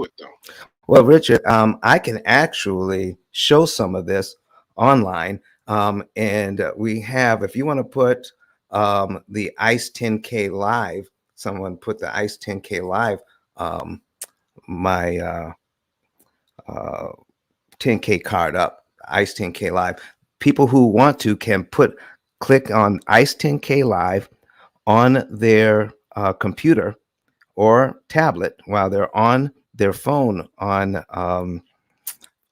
it though? Well, Richard, I can actually show some of this online. And we have, if you want to put the ICE 10K Live, someone put the ICE 10K Live, um, my uh, 10K card up, ICE 10K Live. People who want to can click on ICE 10K Live on their computer or tablet while they're on their phone on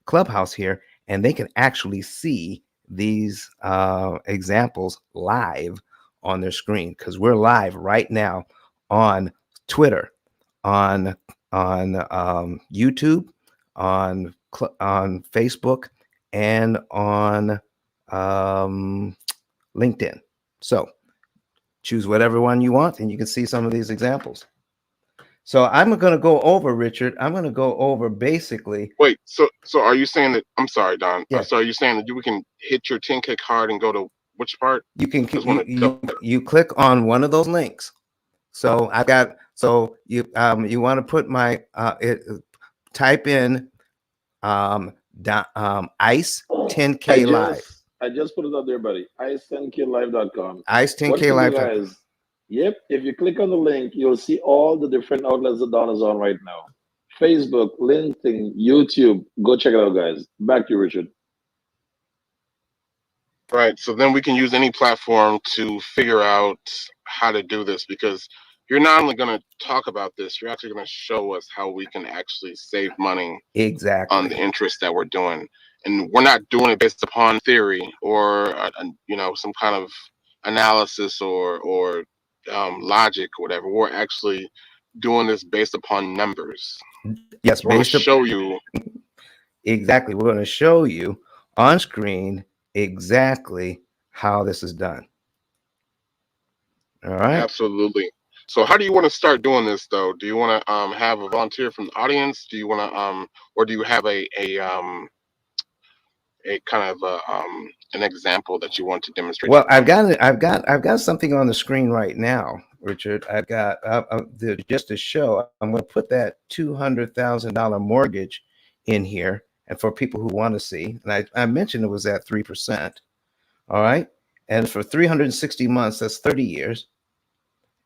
Clubhouse here, and they can actually see these examples live on their screen because we're live right now on Twitter, on YouTube, on Facebook, and on LinkedIn. So choose whatever one you want, and you can see some of these examples. So I'm going to go over, Richard. I'm going to go over basically. Wait, so are you saying that? I'm sorry, Don. Yeah. So are you saying that we can hit your 10K card and go to which part? You can you click on one of those links. So I've got you want to put my type in ICE 10K Live. I just put it out there, buddy. ice10klive.com. ICE What 10K to do, Live. guys? Yep. If you click on the link, you'll see all the different outlets that Don is on right now. Facebook, LinkedIn, YouTube. Go check it out, guys. Back to you, Richard. Right. So then we can use any platform to figure out how to do this, because you're not only going to talk about this, you're actually going to show us how we can actually save money Exactly on the interest that we're doing. And we're not doing it based upon theory or, some kind of analysis or logic or whatever. We're actually doing this based upon numbers. Yes, we're going to show you. Exactly. We're going to show you on screen exactly how this is done. All right. Absolutely. So how do you want to start doing this though? Do you want to have a volunteer from the audience? Do you want to or do you have a kind of an example that you want to demonstrate? Well, I've got something on the screen right now, Richard. I've got just to show. I'm going to put that $200,000 mortgage in here, and for people who want to see, and I mentioned it was at 3%. All right, and for 360 months, that's 30 years,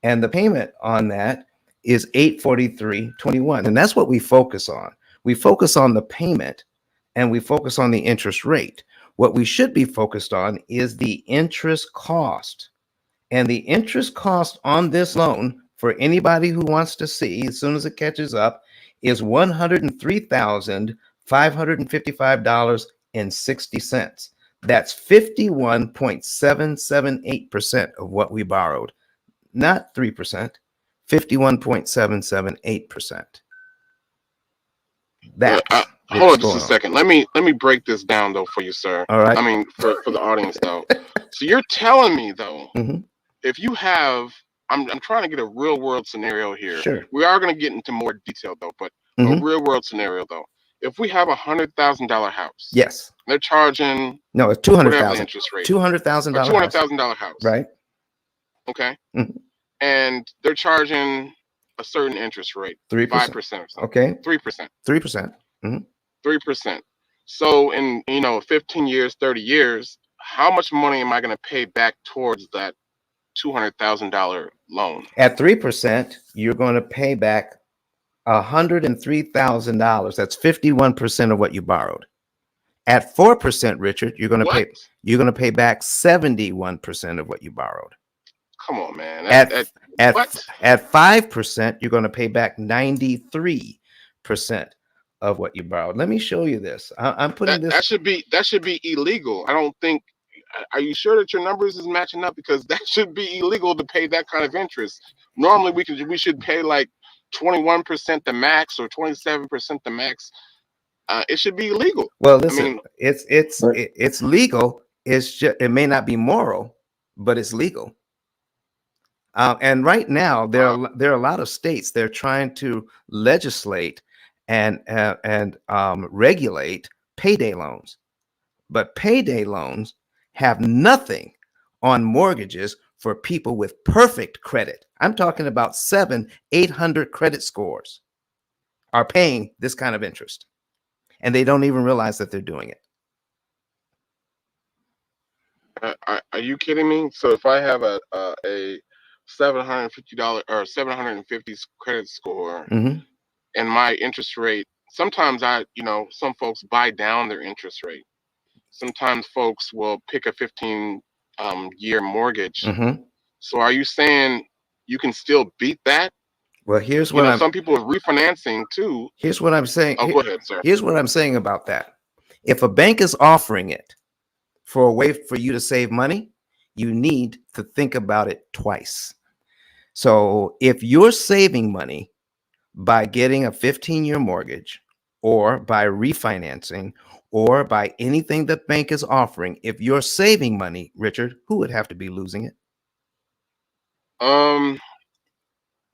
and the payment on that is $843.21, and that's what we focus on. We focus on the payment, and we focus on the interest rate. What we should be focused on is the interest cost. And the interest cost on this loan, for anybody who wants to see, as soon as it catches up, is $103,555.60. That's 51.778% of what we borrowed. Not 3%, 51.778%. That's hold on just a second. Let me break this down though for you, sir. All right. I mean for the audience though. So you're telling me though, if you have, I'm trying to get a real world scenario here. Sure. We are going to get into more detail though, but a real world scenario though. If we have $100,000 house, yes, they're charging it's $200,000 interest rate. $200,000 $200,000 house, right? Okay, and they're charging a certain interest rate, 3%, 5% or something. Okay, 3%, 3%, 3%. So in 15 years, 30 years, how much money am I going to pay back towards that $200,000 loan? At 3%, you're going to pay back $103,000. That's 51% of what you borrowed. At 4%, Richard, you're going to pay back 71% of what you borrowed. Come on, man. At 5%, you're going to pay back 93% of what you borrowed. Let me show you this. I'm putting this. That should be illegal. I don't think. Are you sure that your numbers is matching up? Because that should be illegal to pay that kind of interest. Normally, we should pay like 21% the max or 27% the max. It should be illegal. Well, listen, it's legal. It's just, it may not be moral, but it's legal. And right now, there are a lot of states they're trying to legislate and regulate payday loans, but payday loans have nothing on mortgages for people with perfect credit. I'm talking about 700-800 credit scores. are paying this kind of interest, and they don't even realize that they're doing it. Are you kidding me? So if I have a $750 or 750 credit score, Mm-hmm. and my interest rate, sometimes some folks buy down their interest rate. Sometimes folks will pick a 15 year mortgage. Mm-hmm. So are you saying you can still beat that? Well, Some people are refinancing too. here's what I'm saying. Oh, go ahead, sir. Here's what I'm saying about that. If a bank is offering it for a way for you to save money, you need to think about it twice. So if you're saving money by getting a 15-year mortgage or by refinancing or by anything the bank is offering, if you're saving money, Richard, who would have to be losing it? Um,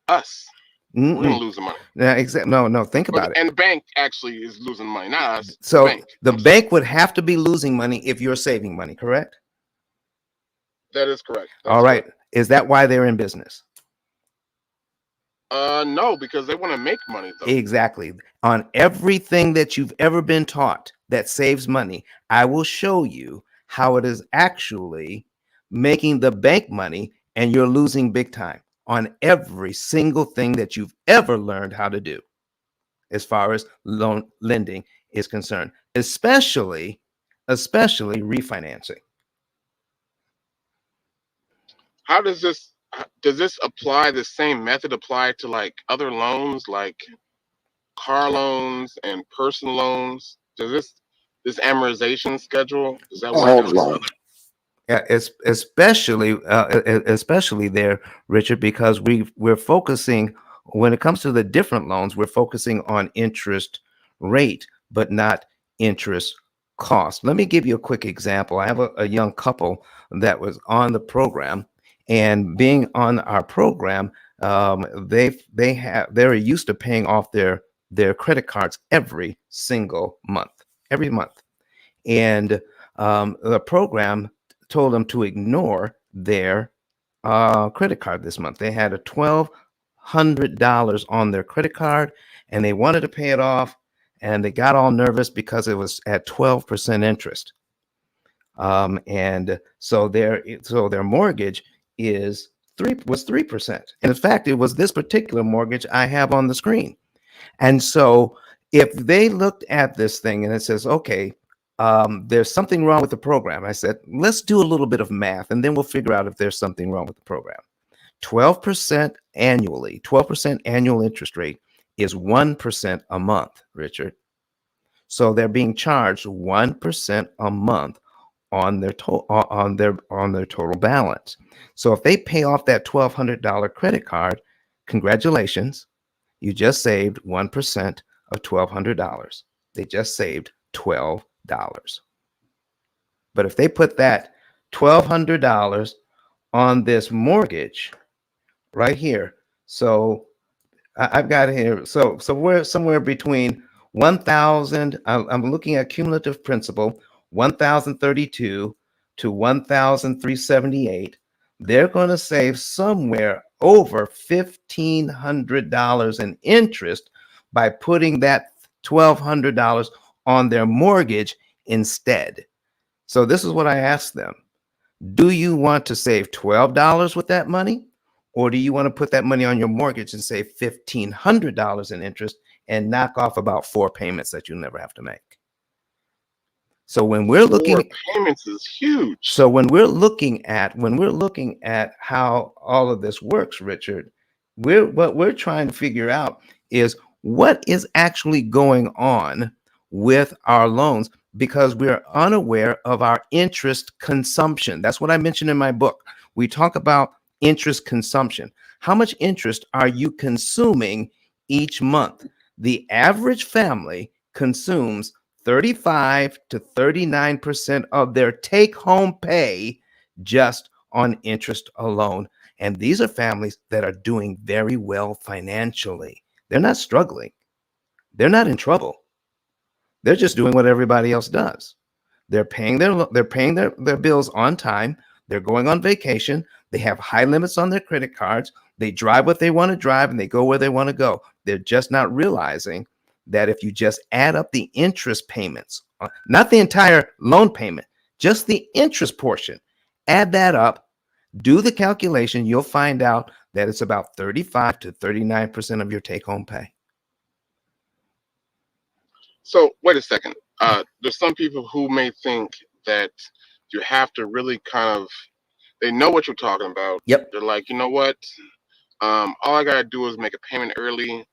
us. We're gonna Mm-mm. lose the money. No, think about it. And the bank actually is losing money, not us. The So bank. the I'm sorry. bank would have to be losing money if you're saving money, correct? That is correct. All That's right. correct. Is that why they're in business? No, because they want to make money though. Exactly. On everything that you've ever been taught that saves money, I will show you how it is actually making the bank money and you're losing big time on every single thing that you've ever learned how to do as far as loan lending is concerned, especially refinancing. How does this apply? The same method apply to like other loans, like car loans and personal loans? Does this amortization schedule, does that work Hold out to on. other? Yeah, especially there, Richard, because we're focusing when it comes to the different loans, we're focusing on interest rate, but not interest cost. Let me give you a quick example. I have a young couple that was on the program, and being on our program, they're used to paying off their credit cards every month, and the program told them to ignore their credit card this month. They had a $1,200 on their credit card, and they wanted to pay it off, and they got all nervous because it was at 12% interest. And so their mortgage was 3%. And in fact, it was this particular mortgage I have on the screen. And so if they looked at this thing and it says, okay, there's something wrong with the program, I said, let's do a little bit of math and then we'll figure out if there's something wrong with the program. 12% annually, 12% annual interest rate is 1% a month, Richard. So they're being charged 1% a month on their total balance. So if they pay off that $1,200 credit card, congratulations, you just saved 1% of $1,200. They just saved $12. But if they put that $1,200 on this mortgage right here, so I've got here, so we're somewhere between 1,000. I'm looking at cumulative principal, 1,032 to 1,378. They're going to save somewhere over $1,500 in interest by putting that $1,200 on their mortgage instead. So this is what I asked them. Do you want to save $12 with that money? Or do you want to put that money on your mortgage and save $1,500 in interest and knock off about 4 payments that you'll never have to make? So when we're 4 looking, payments is huge. so when we're looking at how all of this works, Richard, what we're trying to figure out is what is actually going on with our loans because we're unaware of our interest consumption. That's what I mentioned in my book. We talk about interest consumption. How much interest are you consuming each month? The average family consumes 35 to 39% of their take home pay just on interest alone. And these are families that are doing very well financially. They're not struggling. They're not in trouble. They're just doing what everybody else does. They're paying their bills on time. They're going on vacation. They have high limits on their credit cards. They drive what they want to drive and they go where they want to go. They're just not realizing that if you just add up the interest payments, not the entire loan payment, just the interest portion, add that up, do the calculation, you'll find out that it's about 35 to 39% of your take-home pay. So wait a second. There's some people who may think that you have to really kind of, they know what you're talking about. Yep. They're like, you know what? All I gotta do is make a payment early,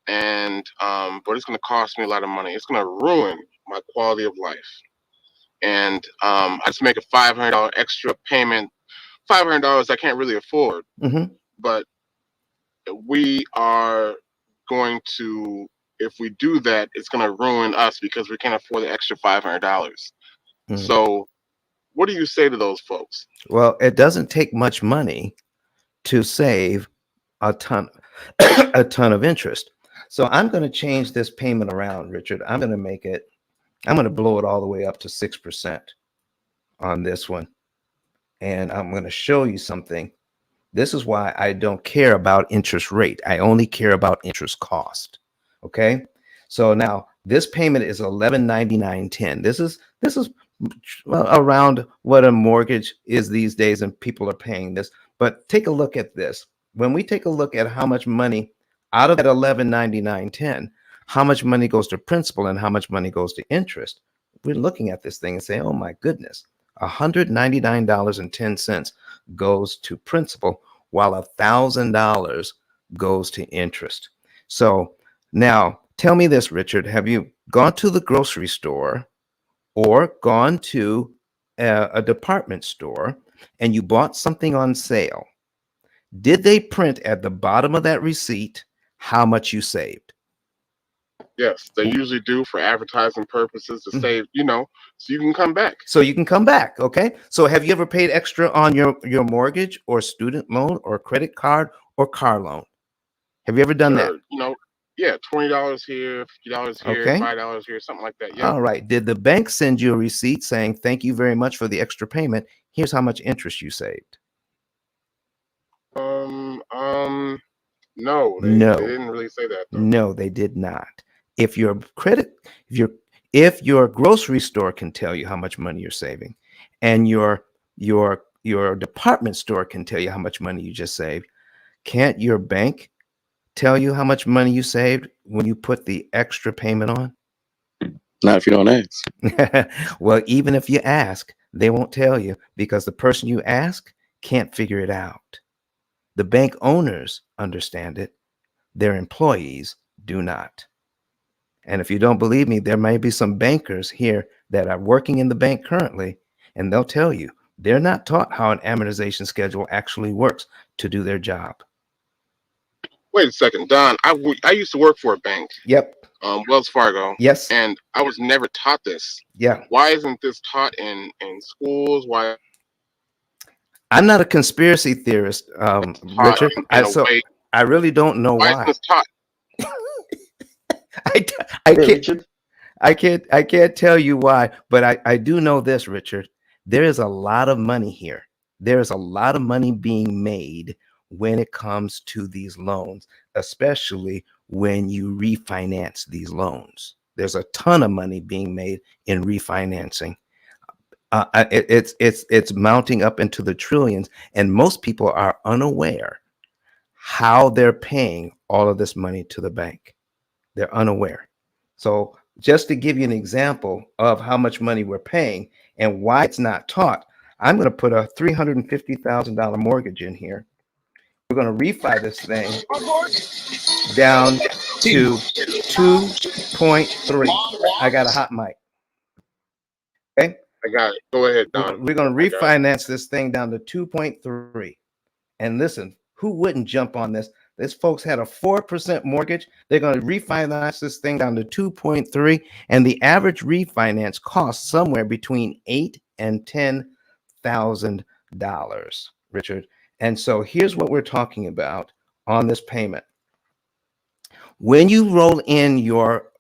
and but it's gonna cost me a lot of money. It's gonna ruin my quality of life. And I just make a $500 extra payment. $500 I can't really afford, but we are going to, if we do that, it's going to ruin us because we can't afford the extra $500. So what do you say to those folks? Well, it doesn't take much money to save a ton of interest. So I'm going to change this payment around, Richard. I'm going to blow it all the way up to 6% on this one. And I'm going to show you something. This is why I don't care about interest rate. I only care about interest cost. Okay. So now this payment is $11.99.10. This is around what a mortgage is these days, and people are paying this. But take a look at this. When we take a look at how much money out of that $11.99.10, how much money goes to principal and how much money goes to interest, we're looking at this thing and saying, oh my goodness, $199.10 goes to principal, while $1,000 goes to interest. So now tell me this, Richard, have you gone to the grocery store or gone to a department store and you bought something on sale? Did they print at the bottom of that receipt how much you saved? Yes, they usually do for advertising purposes to save, so you can come back. So you can come back. Okay. So have you ever paid extra on your mortgage or student loan or credit card or car loan? Have you ever done that? Yeah, $20 here, $50 here, Okay. $5 here, something like that. Yeah. All right. Did the bank send you a receipt saying, thank you very much for the extra payment? Here's how much interest you saved. No, they didn't really say that though. No, they did not. If your grocery store can tell you how much money you're saving, and your department store can tell you how much money you just saved, can't your bank tell you how much money you saved when you put the extra payment on? Not if you don't ask. Well, even if you ask, they won't tell you because the person you ask can't figure it out. The bank owners understand it. Their employees do not. And if you don't believe me, there may be some bankers here that are working in the bank currently, and they'll tell you they're not taught how an amortization schedule actually works to do their job. Wait a second, Don. I used to work for a bank. Yep. Wells Fargo. Yes. And I was never taught this. Yeah. Why isn't this taught in schools? Why? I'm not a conspiracy theorist, Richard. I really don't know why. Why isn't this taught? I can't tell you why, but I do know this, Richard. There is a lot of money here. There is a lot of money being made when it comes to these loans, especially when you refinance these loans. There's a ton of money being made in refinancing. It's mounting up into the trillions, and most people are unaware how they're paying all of this money to the bank. They're unaware. So just to give you an example of how much money we're paying and why it's not taught, I'm going to put a $350,000 mortgage in here. We're going to refi this thing down to 2.3. I got a hot mic. Okay. I got it. Go ahead, Don. We're going to refinance this thing down to 2.3. And listen, who wouldn't jump on this? This folks had a 4% mortgage. They're going to refinance this thing down to 2.3, and the average refinance costs somewhere between $8,000 and $10,000, Richard. And so here's what we're talking about on this payment. When you roll in your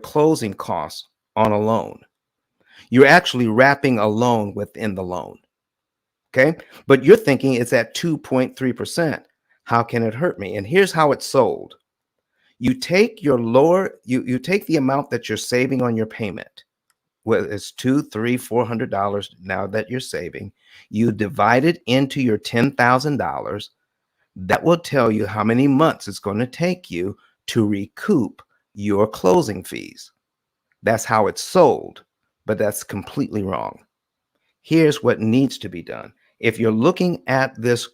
closing costs on a loan, you're actually wrapping a loan within the loan. Okay, but you're thinking it's at 2.3%. How can it hurt me? And here's how it's sold. You take your lower, you take the amount that you're saving on your payment, whether it's two, three, $400 now that you're saving, you divide it into your $10,000. That will tell you how many months it's going to take you to recoup your closing fees. That's how it's sold, but that's completely wrong. Here's what needs to be done. If you're looking at this,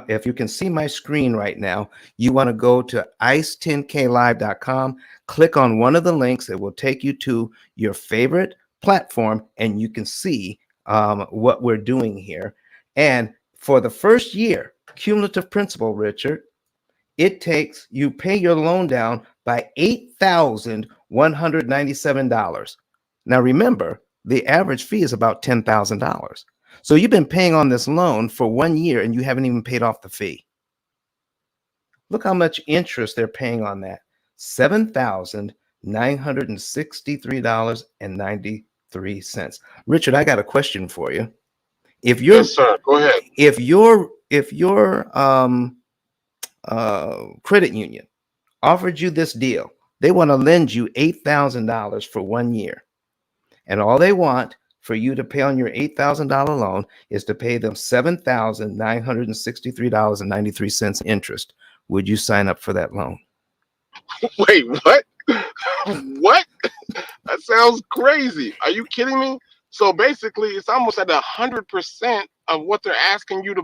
if you can see my screen right now, you want to go to ice10klive.com, click on one of the links. It will take you to your favorite platform, and you can see what we're doing here. And for the first year, cumulative principal, Richard, it takes, you pay your loan down by $8,197. Now remember, the average fee is about $10,000. So you've been paying on this loan for 1 year and you haven't even paid off the fee. Look how much interest they're paying on that. $7,963.93. Richard, I got a question for you. If Yes, you're sir. Go ahead. if your credit union offered you this deal, they want to lend you $8,000 for 1 year. And all they want for you to pay on your $8,000 loan is to pay them $7,963.93 interest. Would you sign up for that loan? Wait, what? What? That sounds crazy. Are you kidding me? So basically, it's almost at 100% of what they're asking you to,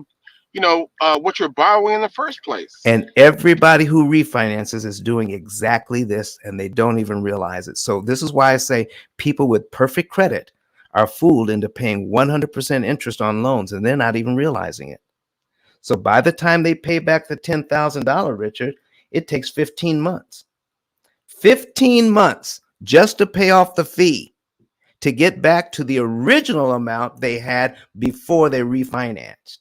what you're borrowing in the first place. And everybody who refinances is doing exactly this, and they don't even realize it. So this is why I say people with perfect credit are fooled into paying 100% interest on loans, and they're not even realizing it. So by the time they pay back the $10,000, Richard, it takes 15 months. 15 months just to pay off the fee, to get back to the original amount they had before they refinanced.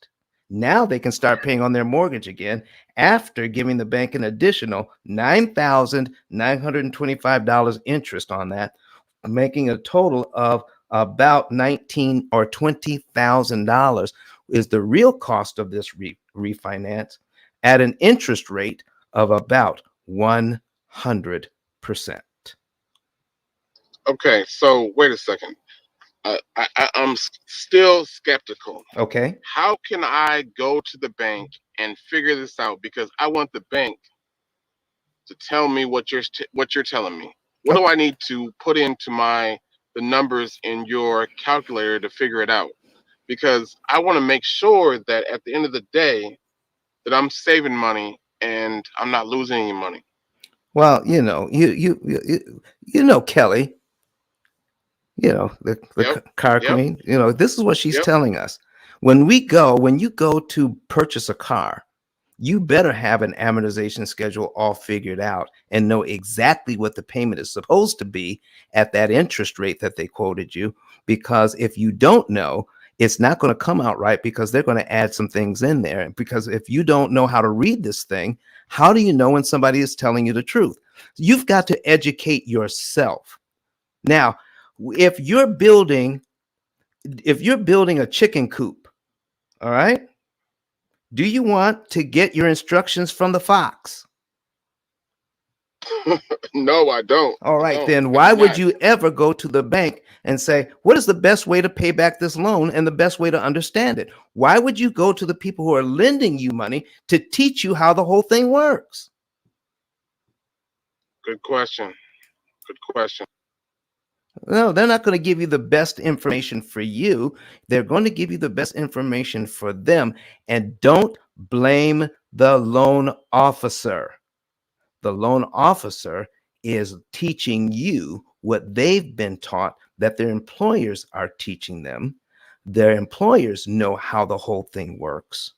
Now they can start paying on their mortgage again after giving the bank an additional $9,925 interest on that, making a total of about $19,000 or $20,000 is the real cost of this refinance at an interest rate of about 100%. Okay, so wait a second. I'm still skeptical. Okay. How can I go to the bank and figure this out? Because I want the bank to tell me what you're telling me. What do Okay. I need to put into the numbers in your calculator to figure it out? Because I want to make sure that at the end of the day that I'm saving money and I'm not losing any money. Well, Kelly, the Yep. car Yep. queen, this is what she's Yep. telling us. When you go to purchase a car, you better have an amortization schedule all figured out and know exactly what the payment is supposed to be at that interest rate that they quoted you. Because if you don't know, it's not going to come out right, because they're going to add some things in there. Because if you don't know how to read this thing, how do you know when somebody is telling you the truth? You've got to educate yourself. Now, if you're building a chicken coop, all right, do you want to get your instructions from the fox? No, I don't. All I right, don't. then I do why would not. you ever go to the bank and say, what is the best way to pay back this loan and the best way to understand it? Why would you go to the people who are lending you money to teach you how the whole thing works? Good question. Good question. No, they're not going to give you the best information for you. They're going to give you the best information for them. And don't blame the loan officer. The loan officer is teaching you what they've been taught that their employers are teaching them. Their employers know how the whole thing works,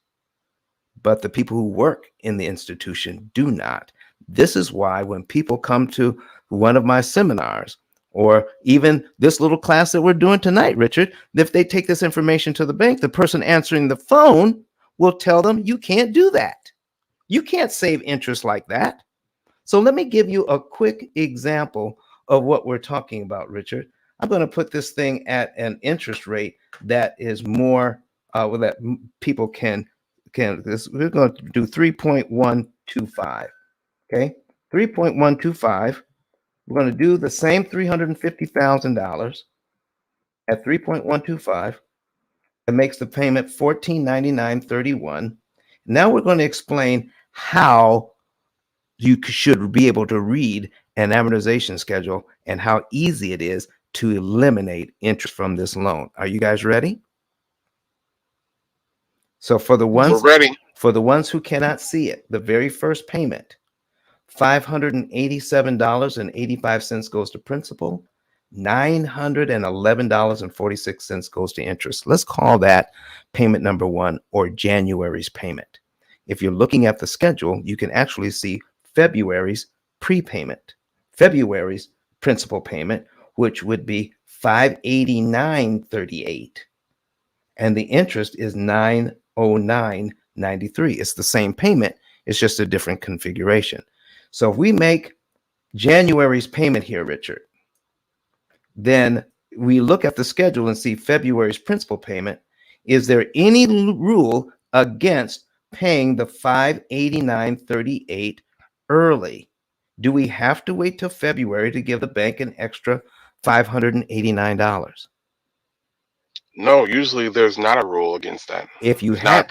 but the people who work in the institution do not. This is why when people come to one of my seminars, or even this little class that we're doing tonight, Richard, if they take this information to the bank, the person answering the phone will tell them, you can't do that. You can't save interest like that. So let me give you a quick example of what we're talking about, Richard. I'm going to put this thing at an interest rate that is more that people can. We're going to do 3.125. Okay. 3.125. We're going to do the same $350,000 at 3.125. It makes the payment $1499.31. Now we're going to explain how you should be able to read an amortization schedule and how easy it is to eliminate interest from this loan. Are you guys ready? So for the We're ones ready. who cannot see it, the very first payment, $587.85 goes to principal, $911.46 goes to interest. Let's call that payment number one, or January's payment. If you're looking at the schedule, you can actually see February's prepayment, February's principal payment, which would be $589.38. And the interest is $909.93. It's the same payment, it's just a different configuration. So if we make January's payment here, Richard, then we look at the schedule and see February's principal payment. Is there any rule against paying the $589.38 early? Do we have to wait till February to give the bank an extra $589? No, usually there's not a rule against that. If you It's not a have,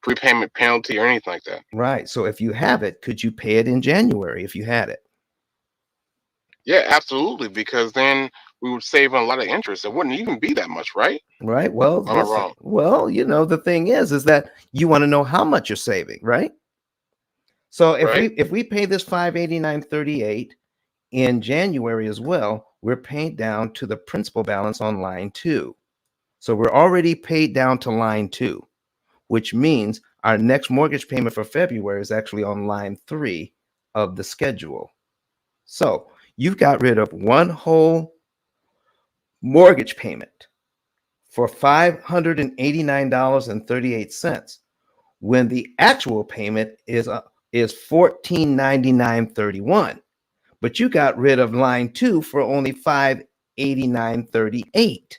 prepayment penalty or anything like that. right. So if you have it, could you pay it in January if you had it? Yeah, absolutely. Because then we would save a lot of interest. It wouldn't even be that much, right? Right. Well, Am I listen. wrong? Well, the thing is that you want to know how much you're saving, right? So Right. if we pay this 589.38 in January as well, we're paid down to the principal balance on line 2. So we're already paid down to line 2, which means our next mortgage payment for February is actually on line 3 of the schedule. So you've got rid of one whole mortgage payment for $589.38 when the actual payment is $1499.31. But you got rid of line 2 for only $589.38.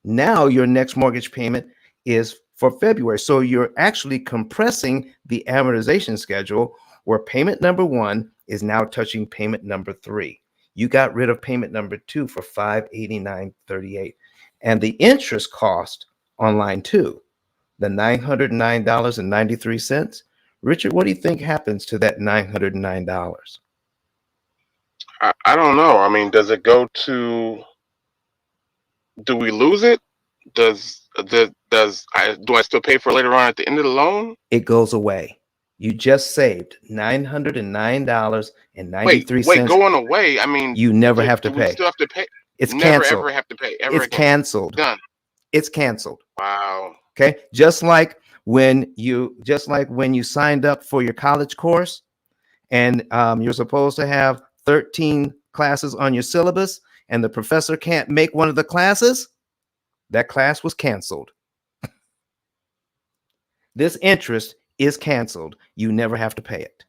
Now your next mortgage payment is for February. So you're actually compressing the amortization schedule, where payment number 1 is now touching payment number 3. You got rid of payment number 2 for $589.38. And the interest cost on line 2, the $909.93. Richard, what do you think happens to that $909? I don't know. I mean, does it go to? Do we lose it? Do I still pay for it later on at the end of the loan? It goes away. You just saved Wait, $909.93. going away. I mean, You never do, have to do we pay. still have to pay? It's Never canceled. ever have to pay ever It's again. canceled. Done. It's canceled. Wow. Okay. Just like when you signed up for your college course, and you're supposed to have 13 classes on your syllabus, and the professor can't make one of the classes, that class was canceled. This interest is canceled. You never have to pay it.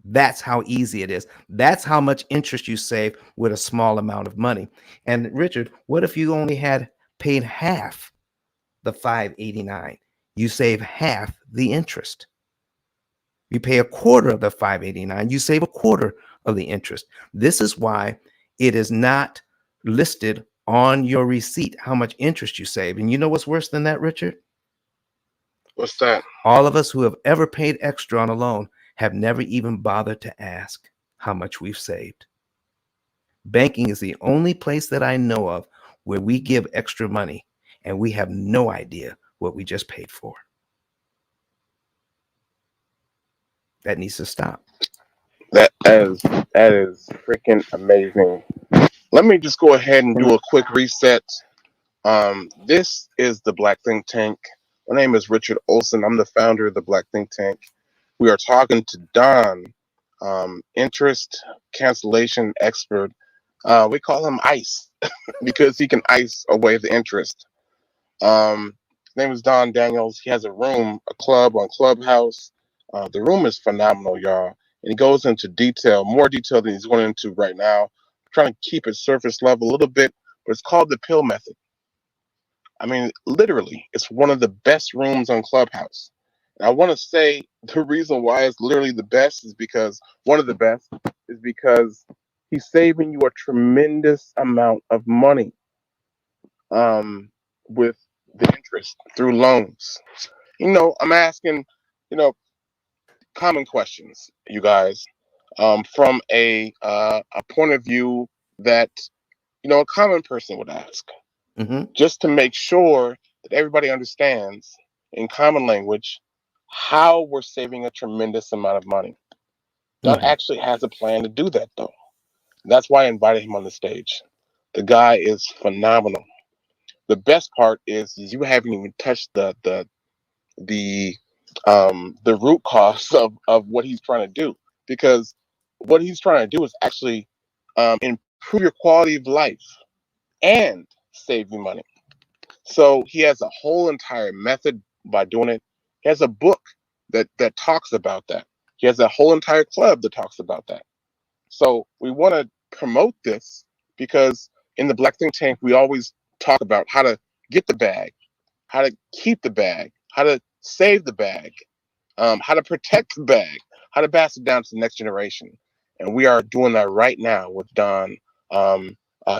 That's how easy it is. That's how much interest you save with a small amount of money. And Richard, what if you only had paid half the 589? You save half the interest. You pay a quarter of the 589, you save a quarter of the interest. This is why it is not listed on your receipt how much interest you save. And you know what's worse than that, Richard? What's that? All of us who have ever paid extra on a loan have never even bothered to ask how much we've saved. Banking is the only place that I know of where we give extra money and we have no idea what we just paid for. That needs to stop. That is freaking amazing. Let me just go ahead and do a quick reset. This is the Black Think Tank. My name is Richard Olsen. I'm the founder of the Black Think Tank. We are talking to Don, interest cancellation expert. We call him ICE because he can ice away the interest. His name is Don Daniels. He has a room, a club on Clubhouse. The room is phenomenal, y'all. And he goes into detail, more detail than he's going into right now. I'm trying to keep it surface level a little bit, but it's called the P.I.L.L method. I mean, literally, it's one of the best rooms on Clubhouse. And I want to say the reason why it's literally the best is because one of the best is because he's saving you a tremendous amount of money um, with the interest through loans. I'm asking, you know, common questions, you guys, from a point of view that a common person would ask, Mm-hmm. just to make sure that everybody understands in common language how we're saving a tremendous amount of money. Doug Mm-hmm. actually has a plan to do that, though. That's why I invited him on the stage. The guy is phenomenal. The best part is you haven't even touched the the root cause of what he's trying to do, because what he's trying to do is actually improve your quality of life and save you money. So he has a whole entire method by doing it. He has a book that talks about that. He has a whole entire club that talks about that. So we want to promote this because in the Black Think Tank we always talk about how to get the bag, how to keep the bag, how to save the bag, how to protect the bag, how to pass it down to the next generation. And we are doing that right now with Don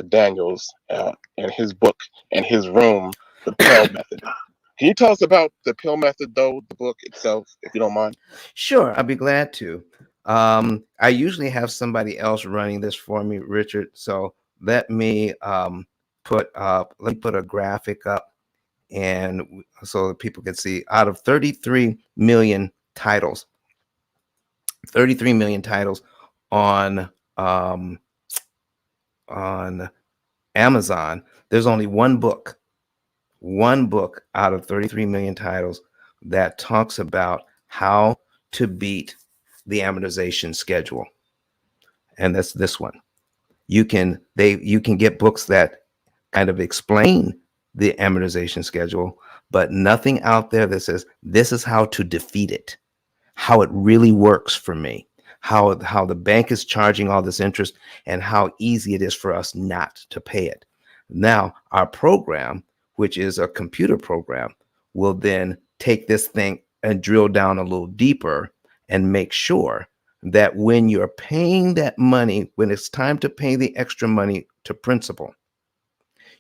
Daniels and his book and his room, The Pill Method. Can you tell us about the Pill Method, though, the book itself, if you don't mind? Sure, I'll be glad to. I usually have somebody else running this for me, Richard. So let me put a graphic up, and so that people can see. Out of 33 million titles on um, on Amazon, there's only one book out of 33 million titles that talks about how to beat the amortization schedule, and that's this one. You can get books that kind of explain the amortization schedule, but nothing out there that says this is how to defeat it, how it really works for me, how the bank is charging all this interest, and how easy it is for us not to pay it. Now, our program, which is a computer program, will then take this thing and drill down a little deeper and make sure that when you're paying that money, when it's time to pay the extra money to principal,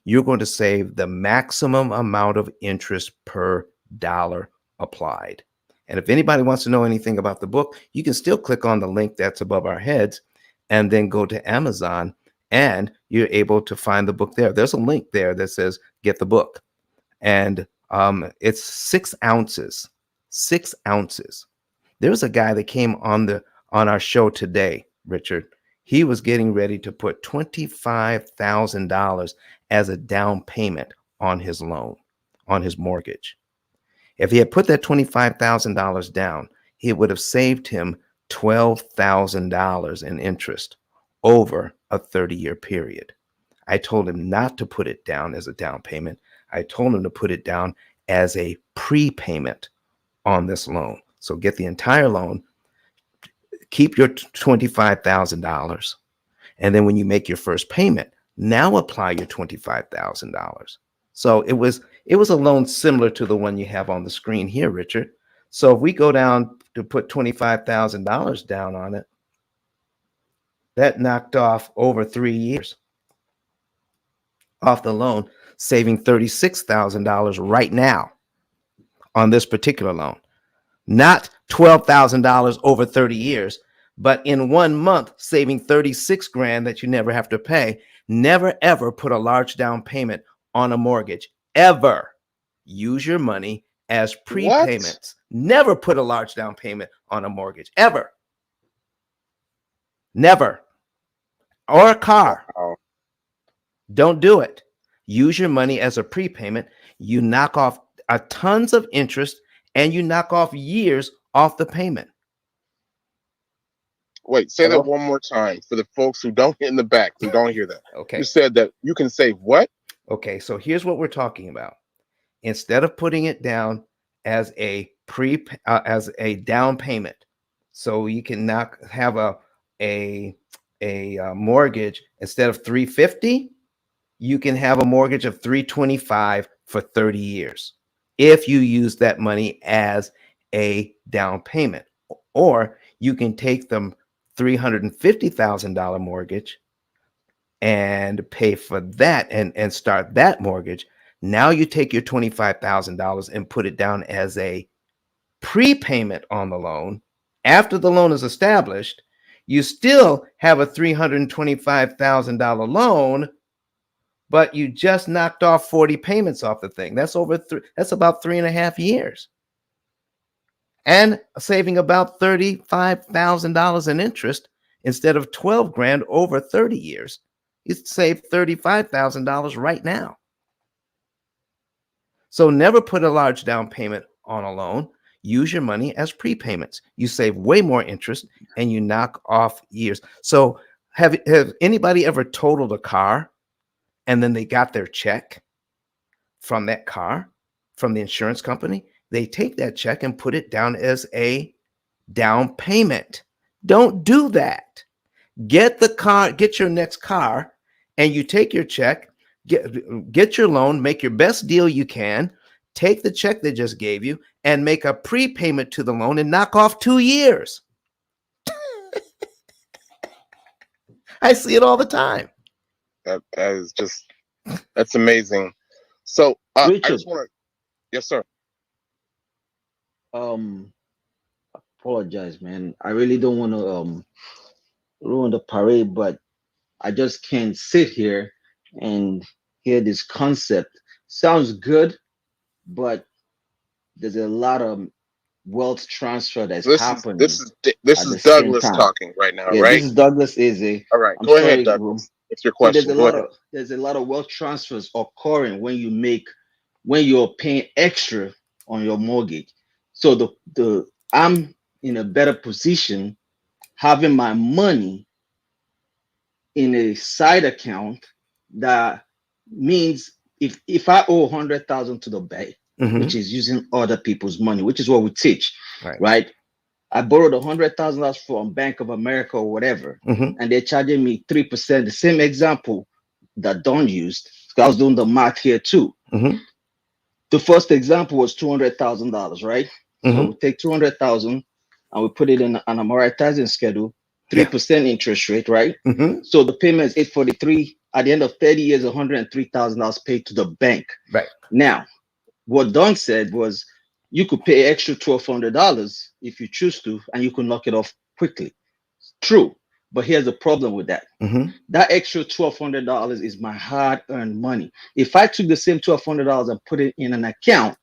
you're going to save the maximum amount of interest per dollar applied. And if anybody wants to know anything about the book, you can still click on the link that's above our heads and then go to Amazon, and you're able to find the book there. There's a link there that says get the book. And it's 6 ounces. 6 ounces. There was a guy that came on our show today, Richard. He was getting ready to put $25,000 as a down payment on his loan, on his mortgage. If he had put that $25,000 down, it would have saved him $12,000 in interest over a 30-year period. I told him not to put it down as a down payment. I told him to put it down as a prepayment on this loan. So get the entire loan, keep your $25,000, and then when you make your first payment, now apply your $25,000. So it was a loan similar to the one you have on the screen here, Richard. So if we go down to put $25,000 down on it, that knocked off over 3 years off the loan, saving $36,000 right now on this particular loan. Not $12,000 over 30 years, but in 1 month, saving 36 grand that you never have to pay. Never ever put a large down payment on a mortgage, ever. Use your money as What? prepayments. Never put a large down payment on a mortgage, ever. Never. Or a car. Wow. Don't do it. Use your money as a prepayment. You knock off a tons of interest, and you knock off years off the payment. Wait, say that Hello? one more time for the folks who don't in the back who don't hear that. You Okay. said that you can save what? Okay. So here's what we're talking about. Instead of putting it down as as a down payment, so you can not have a mortgage instead of 350, you can have a mortgage of 325 for 30 years if you use that money as a down payment. Or you can take them $350,000 mortgage and pay for that and start that mortgage. Now you take your $25,000 and put it down as a prepayment on the loan. After the loan is established, you still have a $325,000 loan, but you just knocked off 40 payments off the thing. That's about 3.5 years. And saving about $35,000 in interest instead of 12 grand over 30 years. You save $35,000 right now. So never put a large down payment on a loan. Use your money as prepayments. You save way more interest and you knock off years. So have anybody ever totaled a car and then they got their check from that car, from the insurance company? They take that check and put it down as a down payment. Don't do that. Get the car, get your next car, and you take your check, get your loan, make your best deal you can, take the check they just gave you, and make a prepayment to the loan and knock off 2 years. I see it all the time. That is just, that's amazing. So I Richard, just want to, yes, sir. apologize, man. I really don't want to ruin the parade, but I just can't sit here and hear this concept. Sounds good, but there's a lot of wealth transfer that's This is happening this at is the same Douglas time. talking right now, Yeah, this right? is Douglas Izzy. All right, I'm go ahead, sorry, room. Douglas. What's your So there's question? a Go lot ahead. of wealth transfers occurring when you're paying extra on your mortgage. So the I'm in a better position having my money in a side account that means if I owe 100,000 to the bank, which is using other people's money, which is what we teach, Right. right? I borrowed $100,000 from Bank of America or whatever, and they're charging me 3%. The same example that Don used. I was doing the math here too. The first example was $200,000, right? So we take 200,000 and we put it in an amortizing schedule, 3% interest rate, right? So the payment is 843. At the end of 30 years, $103,000 paid to the bank. Right. Now, what Don said was you could pay extra $1,200 if you choose to, and you could knock it off quickly. True. But here's the problem with that. That extra $1,200 is my hard-earned money. If I took the same $1,200 and put it in an account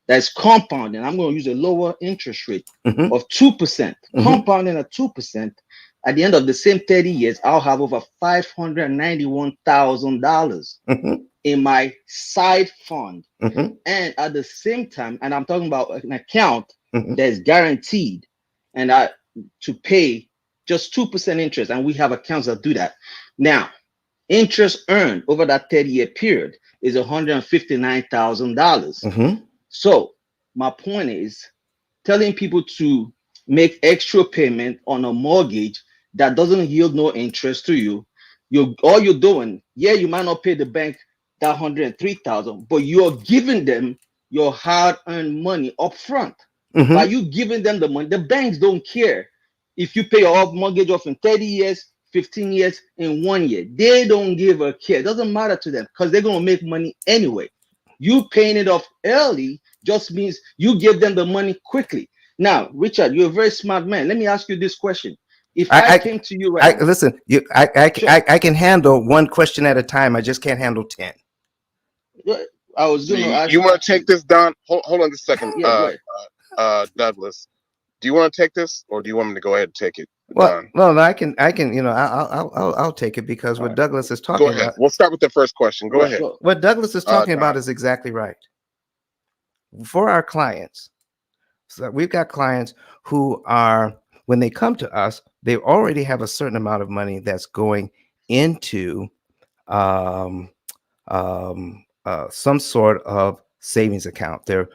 that's compounding, I'm going to use a lower interest rate of 2%, compounding at 2%. At the end of the same 30 years, I'll have over $591,000 in my side fund. And at the same time, and I'm talking about an account that's guaranteed and to pay just 2% interest. And we have accounts that do that. Now, interest earned over that 30-year period is $159,000. So my point is telling people to make extra payment on a mortgage that doesn't yield no interest to you. All you're doing, you might not pay the bank that 103,000, but you're giving them your hard-earned money up front. By you giving them the money, the banks don't care if you pay your mortgage off in 30 years, 15 years, in 1 year. They don't give a care. It doesn't matter to them because they're going to make money anyway. You paying it off early just means you give them the money quickly. Now, Richard, you're a very smart man. Let me ask you this question. If I came to you right now, listen, I can handle one question at a time. I just can't handle 10. I was So going to ask you want to take this, Don? Hold on just a second, go ahead. Douglas. Do you want to take this, or do you want me to go ahead and take it, Well, Don? no, I can, I'll take it because what Douglas is talking Go ahead. about. We'll start with the first question. Go ahead. What Douglas is talking Don. about is exactly right. For our clients, so we've got clients who are, when they come to us, they already have a certain amount of money that's going into some sort of savings account. They're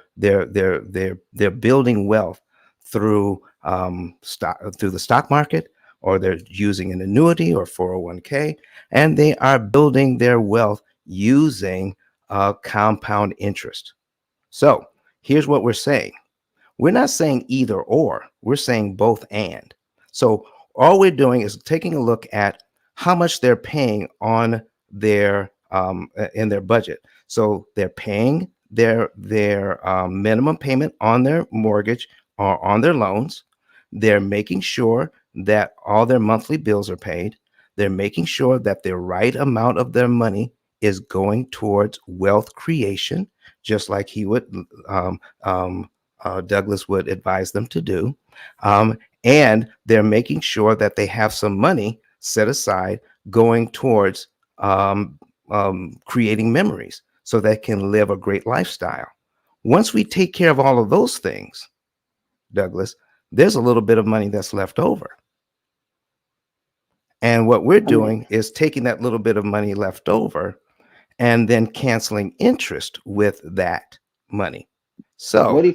building wealth through through the stock market, or they're using an annuity or 401k, and they are building their wealth using compound interest. So here's what we're saying. We're not saying either or, we're saying both and. So all we're doing is taking a look at how much they're paying on their in their budget. So they're paying their minimum payment on their mortgage or on their loans. They're making sure that all their monthly bills are paid. They're making sure that the right amount of their money is going towards wealth creation, just like he would Douglas would advise them to do. And they're making sure that they have some money set aside going towards creating memories so they can live a great lifestyle. Once we take care of all of those things, Douglas, there's a little bit of money that's left over. And what we're I mean, doing is taking that little bit of money left over and then canceling interest with that money. So, What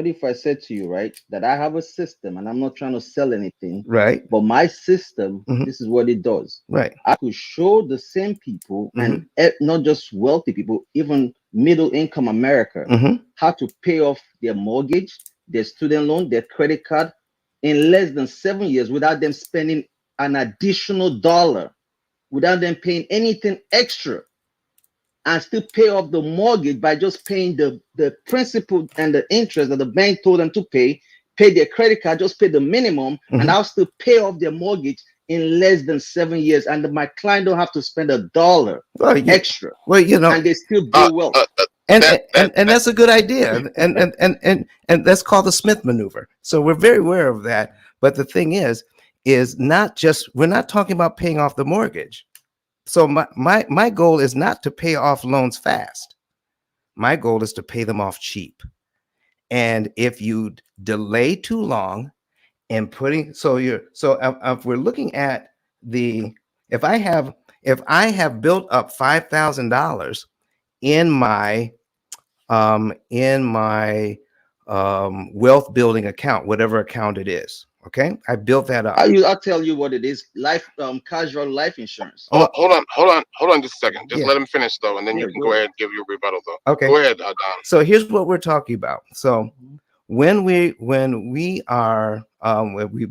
if I said to you, right, that I have a system and I'm not trying to sell anything, right, but my system, mhm, this is what it does. right, I could show the same people, mhm, and not just wealthy people, even middle income America, mhm. how to pay off their mortgage, their student loan, their credit card in less than 7 years without them spending an additional dollar, without them paying anything extra, and still pay off the mortgage by just paying the principal and the interest that the bank told them to pay their credit card, just pay the minimum, and Mhm. I'll still pay off their mortgage in less than 7 years. And my client don't have to spend a dollar Well, extra, you know, and they still Uh, build wealth. uh, uh, and that that and that's a good idea, and that's called the Smith maneuver. So we're very aware of that. But the thing is not just we're not talking about paying off the mortgage. So my goal is not to pay off loans fast. My goal is to pay them off cheap. And if you delay too long and putting so if we're looking at the if I have if I have built up $5,000 in my wealth building account, whatever account it is, okay, I built that up. I'll tell you what it is: life, casual life insurance. Oh, hold on just a second. Just yeah, let him finish though, and then you Yeah, can go go ahead. ahead and give your rebuttal though. okay. Go ahead, Don. So here's what we're talking about. So when we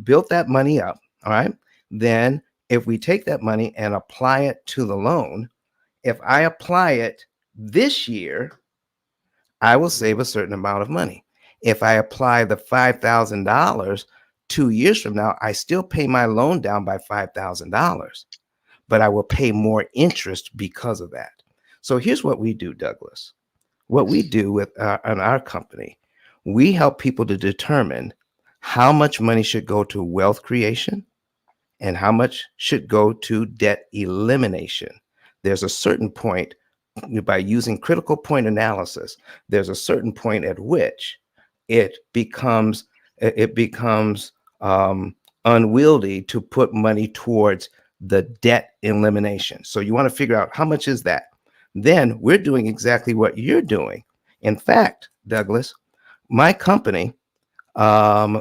built that money up, all right, then if we take that money and apply it to the loan, if I apply it this year, I will save a certain amount of money. If I apply the $5,000 2 years from now, I still pay my loan down by $5,000, but I will pay more interest because of that. So here's what we do, Douglas. What we do with in our company, we help people to determine how much money should go to wealth creation and how much should go to debt elimination. There's a certain point by using critical point analysis, there's a certain point at which it becomes unwieldy to put money towards the debt elimination. So you want to figure out how much is that. Then we're doing exactly what you're doing. In fact, Douglas, my company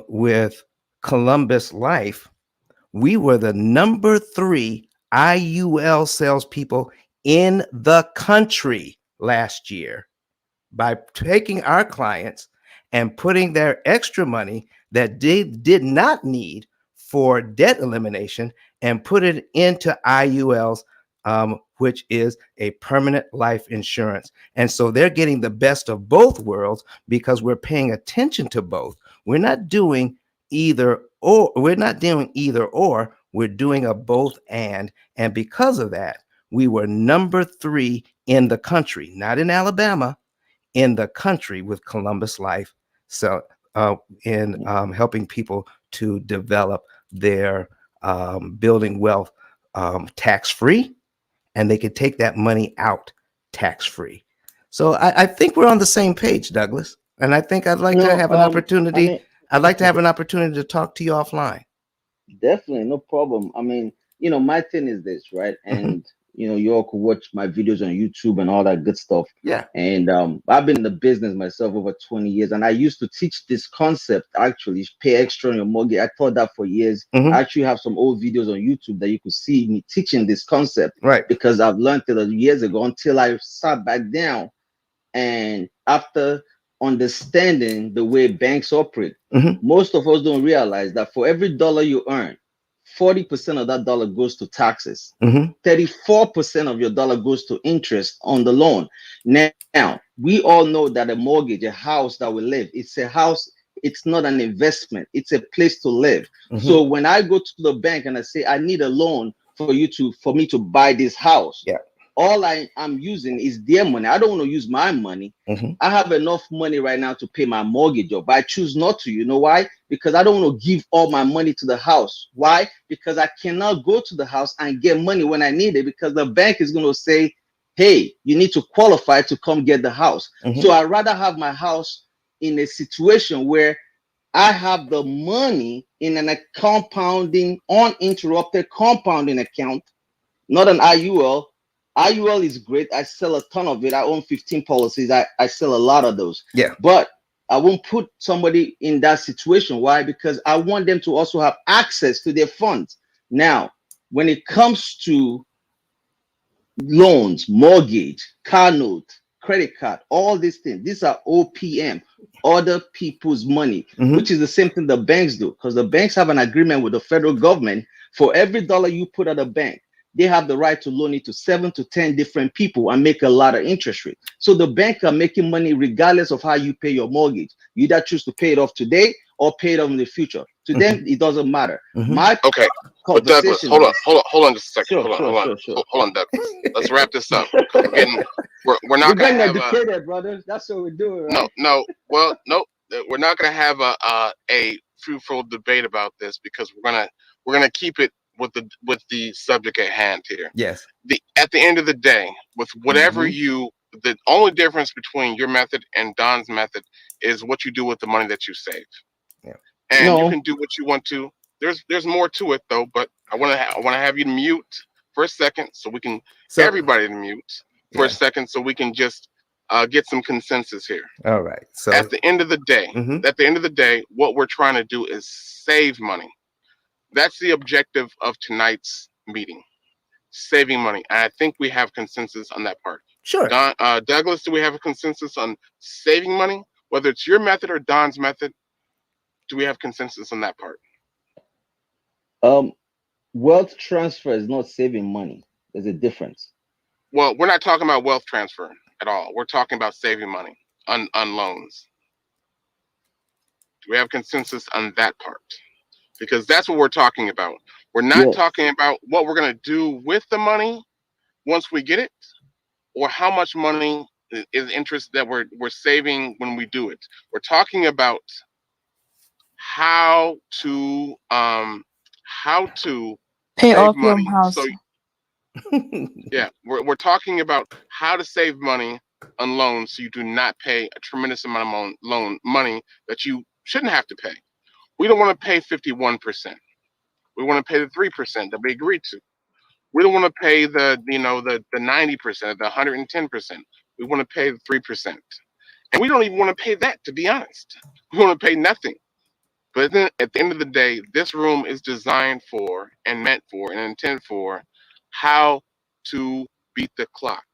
with Columbus Life, we were the number 3 IUL salespeople in the country last year by taking our clients and putting their extra money that they did not need for debt elimination and put it into IULs, which is a permanent life insurance. And so they're getting the best of both worlds because we're paying attention to both. We're not doing either or. We're not doing either or. We're doing a both and. And because of that, we were number 3 in the country, not in Alabama, in the country with Columbus Life. So, in helping people to develop their building wealth tax free, and they could take that money out tax free. So, I think we're on the same page, Douglas. And I think I'd like to No, have an I opportunity. mean, I'd like to have an opportunity to talk to you offline. definitely, no problem. I mean, my thing is this, right? Mhm. And you all could watch my videos on YouTube and all that good stuff. Yeah. And I've been in the business myself over 20 years, and I used to teach this concept actually, pay extra on your mortgage. I taught that for years. I Hmm. actually have some old videos on YouTube that you could see me teaching this concept Right. because I've learned it years ago until I sat back down. And after understanding the way banks operate. Mhm. Most of us don't realize that for every dollar you earn, 40% of that dollar goes to taxes. Mhm. 34% of your dollar goes to interest on the loan. Now, we all know that a mortgage, a house that we live, it's a house, it's not an investment, it's a place to live. So Mhm. when I go to the bank and I say I need a loan for me to buy this house, Yeah. all I'm using is their money. I don't want to use my money. Mhm. I have enough money right now to pay my mortgage off, but I choose not to. You know why? Because I don't want to give all my money to the house. Why? Because I cannot go to the house and get money when I need it, because the bank is going to say, hey, you need to qualify to come get the house. So Mhm. I'd rather have my house in a situation where I have the money in a compounding, uninterrupted compounding account, not an IUL. IUL is great. I sell a ton of it. I own 15 policies. I sell a lot of those. Yeah. But I won't put somebody in that situation. Why? Because I want them to also have access to their funds. Now, when it comes to loans, mortgage, car note, credit card, all these things, these are OPM, other people's money, which Mhm. is the same thing the banks do, because the banks have an agreement with the federal government. For every dollar you put at a bank, they have the right to loan it to 7 to 10 different people and make a lot of interest rate. So the bank are making money regardless of how you pay your mortgage. You either choose to pay it off today or pay it off in the future. To them, Mhm. it doesn't matter. Mhm. My Okay, but Douglas, conversation is hold on just a second. sure, sure, sure, sure. Hold on, Douglas. Let's wrap this up because we're We're not gonna getting have a educated, brother. That's what we're doing, no right? no well no we're not gonna have a fruitful debate about this because we're gonna keep it with the subject at hand here. Yes. At the end of the day, with whatever Mm-hmm. you the only difference between your method and Don's method is what you do with the money that you save. Yeah. And you No. can do what you want to. There's more to it though, but I want to have you mute for a second so we can So everybody to mute for a yeah. second so we can just get some consensus here. All right. At So the end of the day, mhm. what we're trying to do is save money. That's the objective of tonight's meeting, saving money. And I think we have consensus on that part. Sure. Douglas, do we have a consensus on saving money? Whether it's your method or Don's method, do we have consensus on that part? Um, wealth transfer is not saving money. There's a difference. Well, we're not talking about wealth transfer at all. We're talking about saving money on loans. Do we have consensus on that part? Because that's what we're talking about. We're not Yes. talking about what we're going to do with the money once we get it, or how much money is interest that we're saving when we do it. We're talking about how to um how to Pay save off your money. So house. yeah, we're talking about how to save money on loans so you do not pay a tremendous amount of loan money that you shouldn't have to pay. We don't want to pay 51%. We want to pay the 3% that we agreed to. We don't want to pay the 90%, the 110%. We want to pay the 3%. And we don't even want to pay that, to be honest. We want to pay nothing. But then at the end of the day, this room is designed for and meant for and intended for how to beat the clock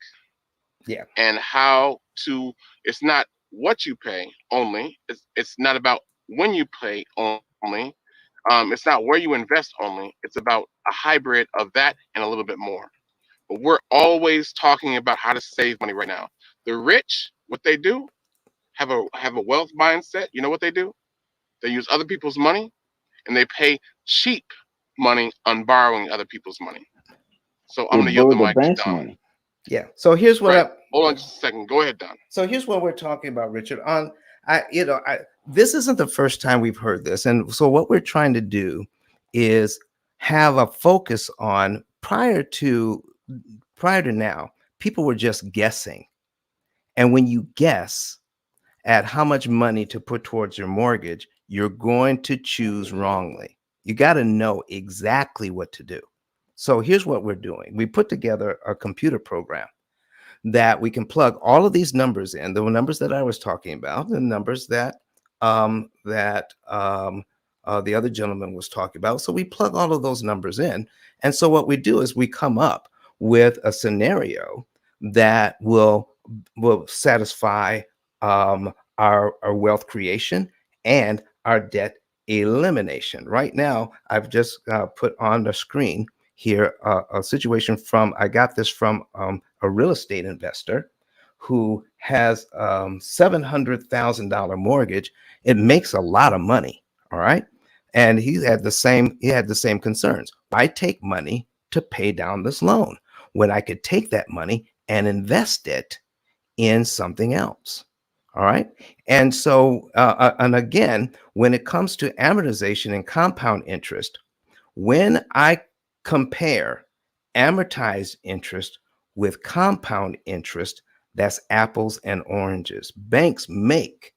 Yeah. and how to, it's not what you pay only. It's not about when you pay only. It's not where you invest only. It's about a hybrid of that and a little bit more. But we're always talking about how to save money right now. The rich, what they do, have a wealth mindset. You know what they do? They use other people's money and they pay cheap money on borrowing other people's money. So I'm They going to yield borrow the the mic to bank's Don. money. Yeah. So here's what Right. I Hold on just a second. Go ahead, Don. so here's what we're talking about, Richard. On I this isn't the first time we've heard this. And so what we're trying to do is have a focus on prior to now, people were just guessing. And when you guess at how much money to put towards your mortgage, you're going to choose wrongly. You got to know exactly what to do. So here's what we're doing. We put together a computer program that we can plug all of these numbers in, the numbers that I was talking about, the numbers that the other gentleman was talking about. So we plug all of those numbers in, and so what we do is we come up with a scenario that will satisfy our wealth creation and our debt elimination. Right now, I've just put on the screen here a situation from, I got this from a real estate investor who has $700,000 mortgage. It makes a lot of money. All right. And he had the same concerns. Why take money to pay down this loan when I could take that money and invest it in something else? All right. And so, and again, when it comes to amortization and compound interest, when I compare amortized interest with compound interest, that's apples and oranges. Banks make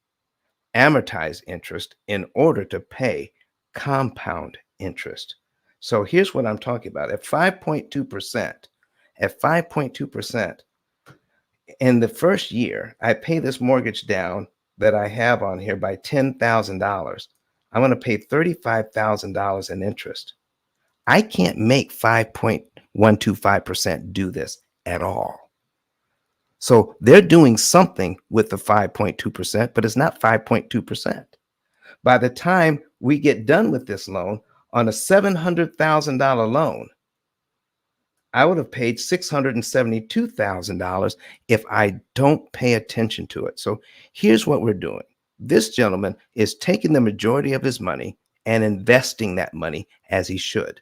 amortized interest in order to pay compound interest. So here's what I'm talking about. At 5.2%, in the first year, I pay this mortgage down that I have on here by $10,000. I'm going to pay $35,000 in interest. I can't make 5.125% do this at all. So they're doing something with the 5.2%, but it's not 5.2%. By the time we get done with this loan on a $700,000 loan, I would have paid $672,000 if I don't pay attention to it. So here's what we're doing. This gentleman is taking the majority of his money and investing that money as he should.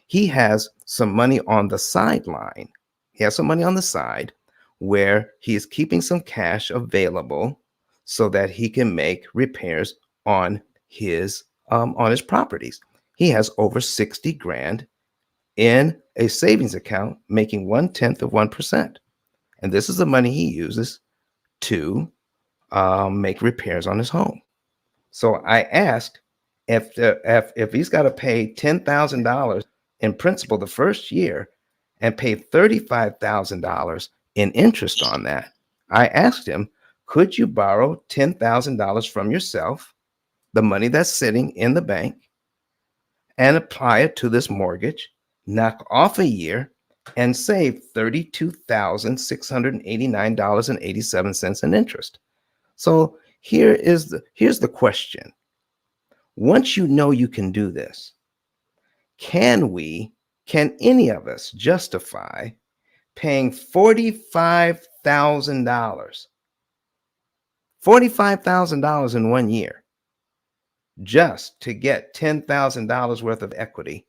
He has some money on the sideline. He has some money on the side where he is keeping some cash available so that he can make repairs on his properties. He has over 60 grand in a savings account, making 1/10 of 1%. And this is the money he uses to make repairs on his home. So I asked if he's got to pay $10,000 in principal the first year and pay $35,000 in interest on that. I asked him, could you borrow $10,000 from yourself, the money that's sitting in the bank, and apply it to this mortgage, knock off a year, and save $32,689.87 in interest? So here's the question. Once you know you can do this, can any of us justify paying $45,000 in 1 year just to get $10,000 worth of equity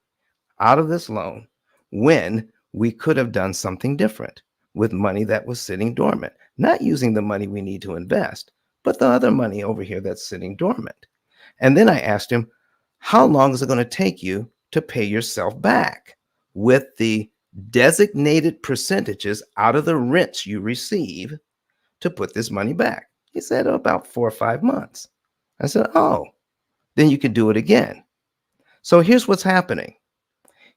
out of this loan when we could have done something different with money that was sitting dormant, not using the money we need to invest, but the other money over here that's sitting dormant? And then I asked him, how long is it going to take you to pay yourself back with the designated percentages out of the rents you receive to put this money back? He said, about 4 or 5 months. I said, oh, then you can do it again. So here's what's happening.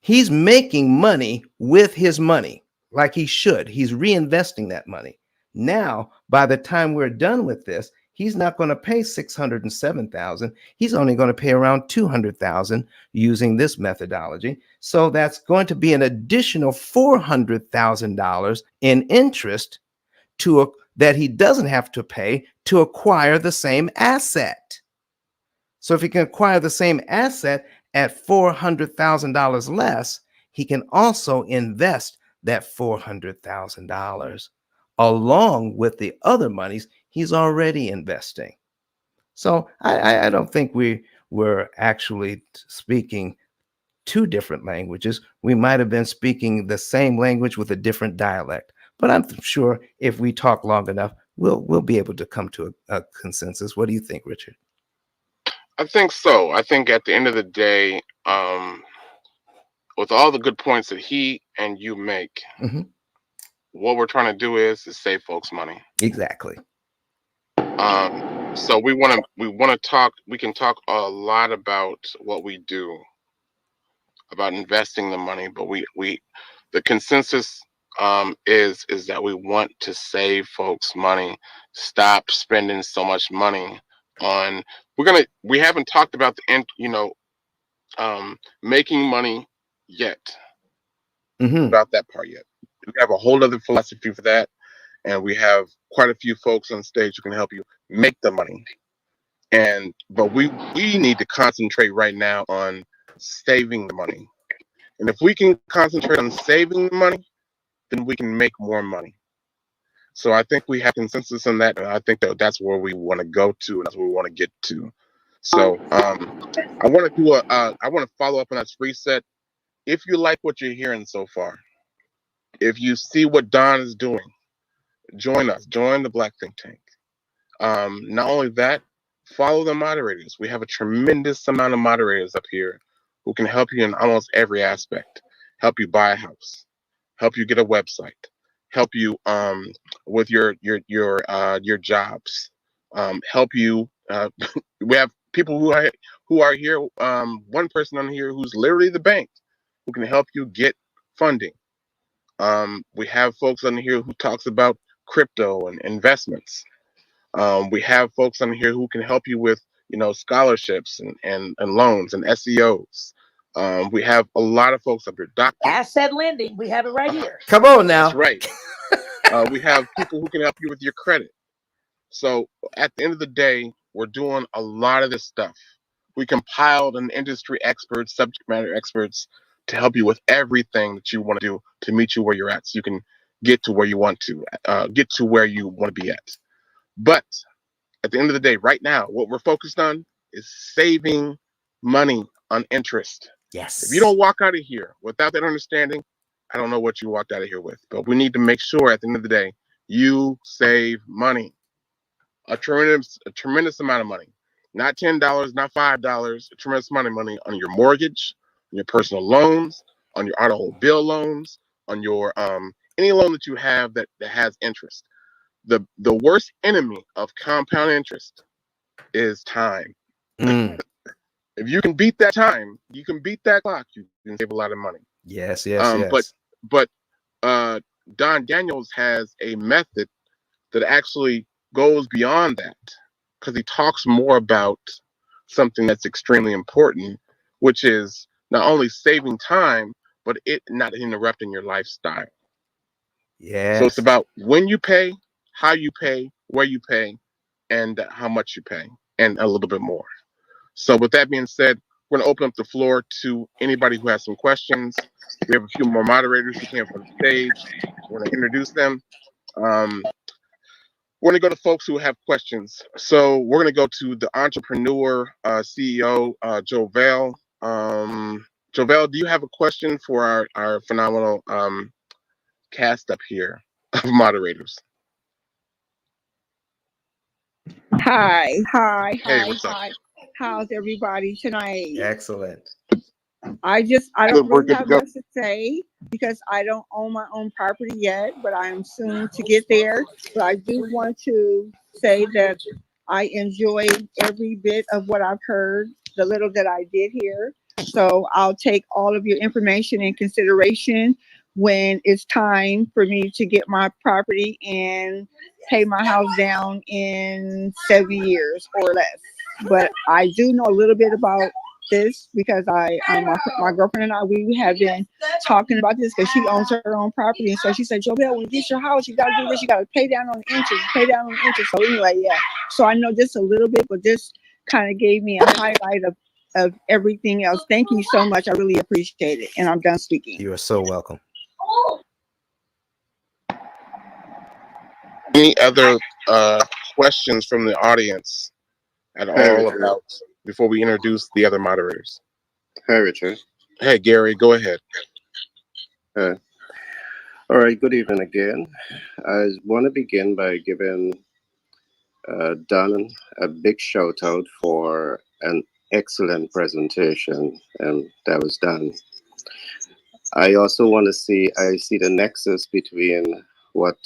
He's making money with his money like he should. He's reinvesting that money. Now, by the time we're done with this, he's not going to pay $607,000. He's only going to pay around $200,000 using this methodology. So that's going to be an additional $400,000 in interest that he doesn't have to pay to acquire the same asset. So if he can acquire the same asset at $400,000 less, he can also invest that $400,000 along with the other monies he's already investing. So I don't think we were actually speaking two different languages. We might have been speaking the same language with a different dialect. But I'm sure if we talk long enough, we'll be able to come to a consensus. What do you think, Richard? I think so. I think at the end of the day, with all the good points that he and you make, Mm-hmm. what we're trying to do is save folks money. Exactly. So we want to talk. We can talk a lot about what we do, about investing the money, but the consensus is that we want to save folks money. Stop spending so much money on. We haven't talked about the end. Making money yet. Mm-hmm. About that part yet. We have a whole other philosophy for that, and we have quite a few folks on stage who can help you make the money. But we need to concentrate right now on saving the money. And if we can concentrate on saving the money, then we can make more money. So I think we have consensus on that, and I think that's where we want to go to, and that's where we want to get to. So I want to do I want to follow up on that reset. If you like what you're hearing so far, if you see what Don is doing, join us. Join the Black Think Tank. Not only that, follow the moderators. We have a tremendous amount of moderators up here who can help you in almost every aspect. Help you buy a house, help you get a website, help you with your jobs, help you. We have people who are here. One person on here who's literally the bank who can help you get funding. We have folks on here who talks about crypto and investments. We have folks on here who can help you with, scholarships and loans and SEOs. We have a lot of folks up here. Doctors. Asset lending. We have it right here. Come on now. That's right. We have people who can help you with your credit. So at the end of the day, we're doing a lot of this stuff. We compiled an industry experts, subject matter experts to help you with everything that you want to do to meet you where you're at, so you can get to where you want to, get to where you want to be at. But at the end of the day, right now, what we're focused on is saving money on interest. Yes. If you don't walk out of here without that understanding, I don't know what you walked out of here with. But we need to make sure at the end of the day, you save money. A tremendous amount of money. Not $10, not $5, a tremendous amount of money on your mortgage, on your personal loans, on your automobile loans, on your any loan that you have that has interest. The worst enemy of compound interest is time. If you can beat that time, you can beat that clock, you can save a lot of money. Yes, yes. But Don Daniels has a method that actually goes beyond that, because he talks more about something that's extremely important, which is not only saving time, but it not interrupting your lifestyle. Yeah. So it's about when you pay, how you pay, where you pay, and how much you pay, and a little bit more. So with that being said, we're going to open up the floor to anybody who has some questions. We have a few more moderators who came up on the stage. We're going to introduce them. We're going to go to folks who have questions. So we're going to go to the entrepreneur CEO, Jovel. Jovel, do you have a question for our phenomenal cast up here of moderators? Hi. Hey, what's up? How's everybody tonight? Excellent. I We're don't really good to have go. much to say because I don't own my own property yet, but I am soon to get there. But I do want to say that I enjoyed every bit of what I've heard, the little that I did hear. So I'll take all of your information in consideration when it's time for me to get my property and pay my house down in 7 years or less. But I do know a little bit about this because my girlfriend and I, we have been talking about this because she owns her own property. And so she said, Jobel, when you get your house, you got to do this. You got to pay down on the interest. So anyway, yeah. So I know just a little bit, but this kind of gave me a highlight of everything else. Thank you so much. I really appreciate it. And I'm done speaking. You are so welcome. Any other questions from the audience at all about before we introduce the other moderators? Hi, Richard. Hey, Gary, go ahead. All right, good evening again. I want to begin by giving Don a big shout out for an excellent presentation that was done. I also want to see the nexus between what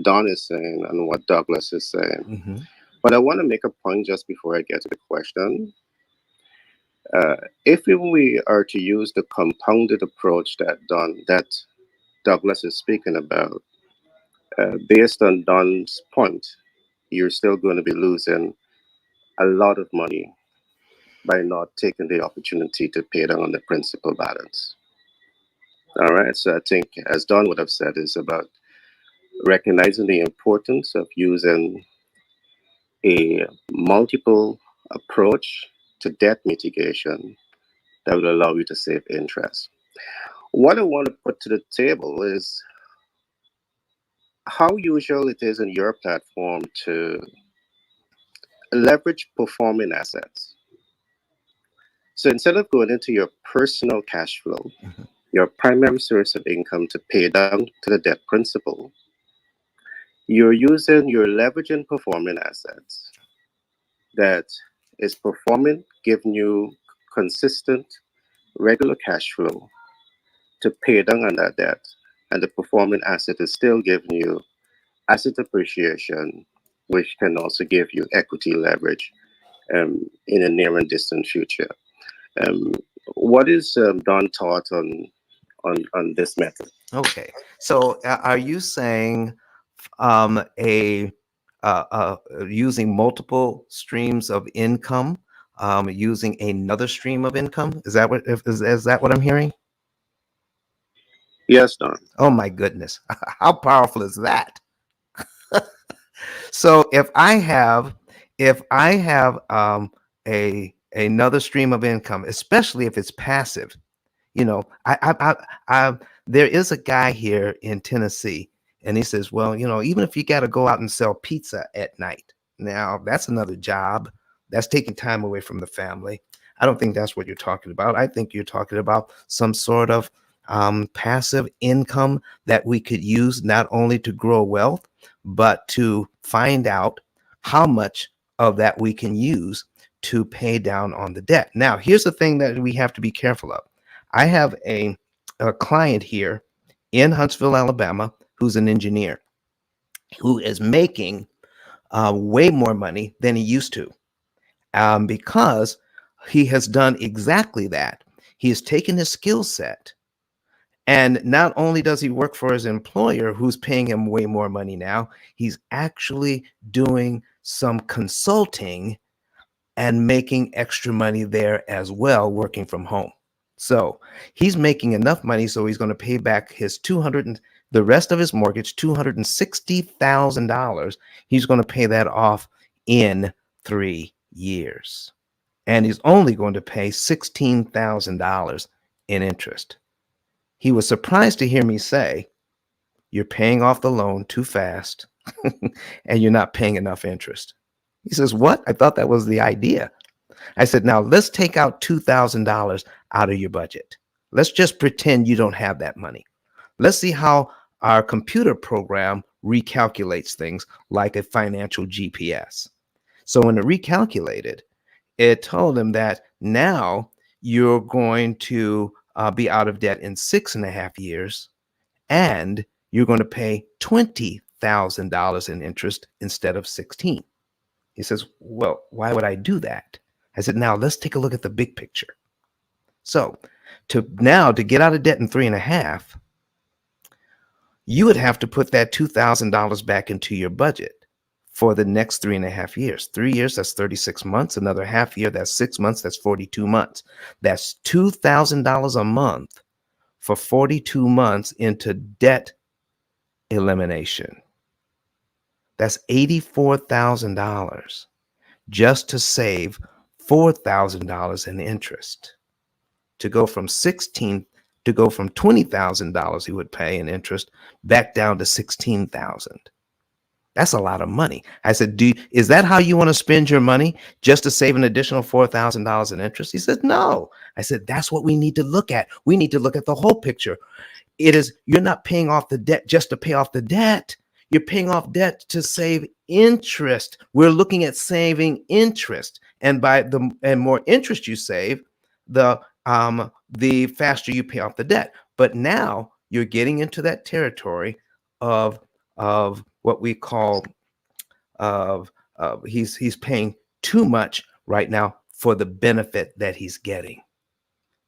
Don is saying and what Douglas is saying. Mm-hmm. But I want to make a point just before I get to the question. If we are to use the compounded approach that Douglas is speaking about, based on Don's point, you're still going to be losing a lot of money by not taking the opportunity to pay down on the principal balance. All right, so I think, as Don would have said, is about recognizing the importance of using a multiple approach to debt mitigation that will allow you to save interest. What I want to put to the table is how usual it is in your platform to leverage performing assets. So instead of going into your personal cash flow, Mhm. your primary source of income to pay down to the debt principal, you're leveraging performing assets that is performing, giving you consistent, regular cash flow to pay down on that debt. And the performing asset is still giving you asset appreciation, which can also give you equity leverage in a near and distant future. Um, what is Don thought on this method? Okay. So are you saying a using multiple streams of income, using another stream of income? Is that what is that what I'm hearing? Yes, Don. Oh my goodness. How powerful is that? So if I have a another stream of income, especially if it's passive, you know, I there is a guy here in Tennessee, and he says, well, even if you got to go out and sell pizza at night, now that's another job. That's taking time away from the family. I don't think that's what you're talking about. I think you're talking about some sort of passive income that we could use not only to grow wealth, but to find out how much of that we can use to pay down on the debt. Now, here's the thing that we have to be careful of. I have a client here in Huntsville, Alabama, who's an engineer who is making way more money than he used to because he has done exactly that. He has taken his skill set, and not only does he work for his employer, who's paying him way more money now, he's actually doing some consulting and making extra money there as well, working from home. So he's making enough money, so he's going to pay back his the rest of his mortgage, $260,000. He's going to pay that off in 3 years, and he's only going to pay $16,000 in interest. He was surprised to hear me say, "You're paying off the loan too fast, and you're not paying enough interest." He says, "What? I thought that was the idea." I said, now let's take out $2,000 out of your budget. Let's just pretend you don't have that money. Let's see how our computer program recalculates things like a financial GPS. So when it recalculated, it told him that now you're going to be out of debt in 6.5 years, and you're going to pay $20,000 in interest instead of 16. He says, well, why would I do that? I said, now let's take a look at the big picture. So to get out of debt in 3.5, you would have to put that $2,000 back into your budget for the next 3.5 years. 3 years, that's 36 months. Another half year, that's 6 months. That's 42 months. That's $2,000 a month for 42 months into debt elimination. That's $84,000 just to save $4,000 in interest. To go from $20,000 he would pay in interest back down to 16,000. That's a lot of money. I said, is that how you want to spend your money, just to save an additional $4,000 in interest? He said, no. I said, that's what we need to look at. We need to look at the whole picture. You're not paying off the debt just to pay off the debt. You're paying off debt to save interest. We're looking at saving interest, and more interest you save, the faster you pay off the debt. But now you're getting into that territory of what we call he's paying too much right now for the benefit that he's getting.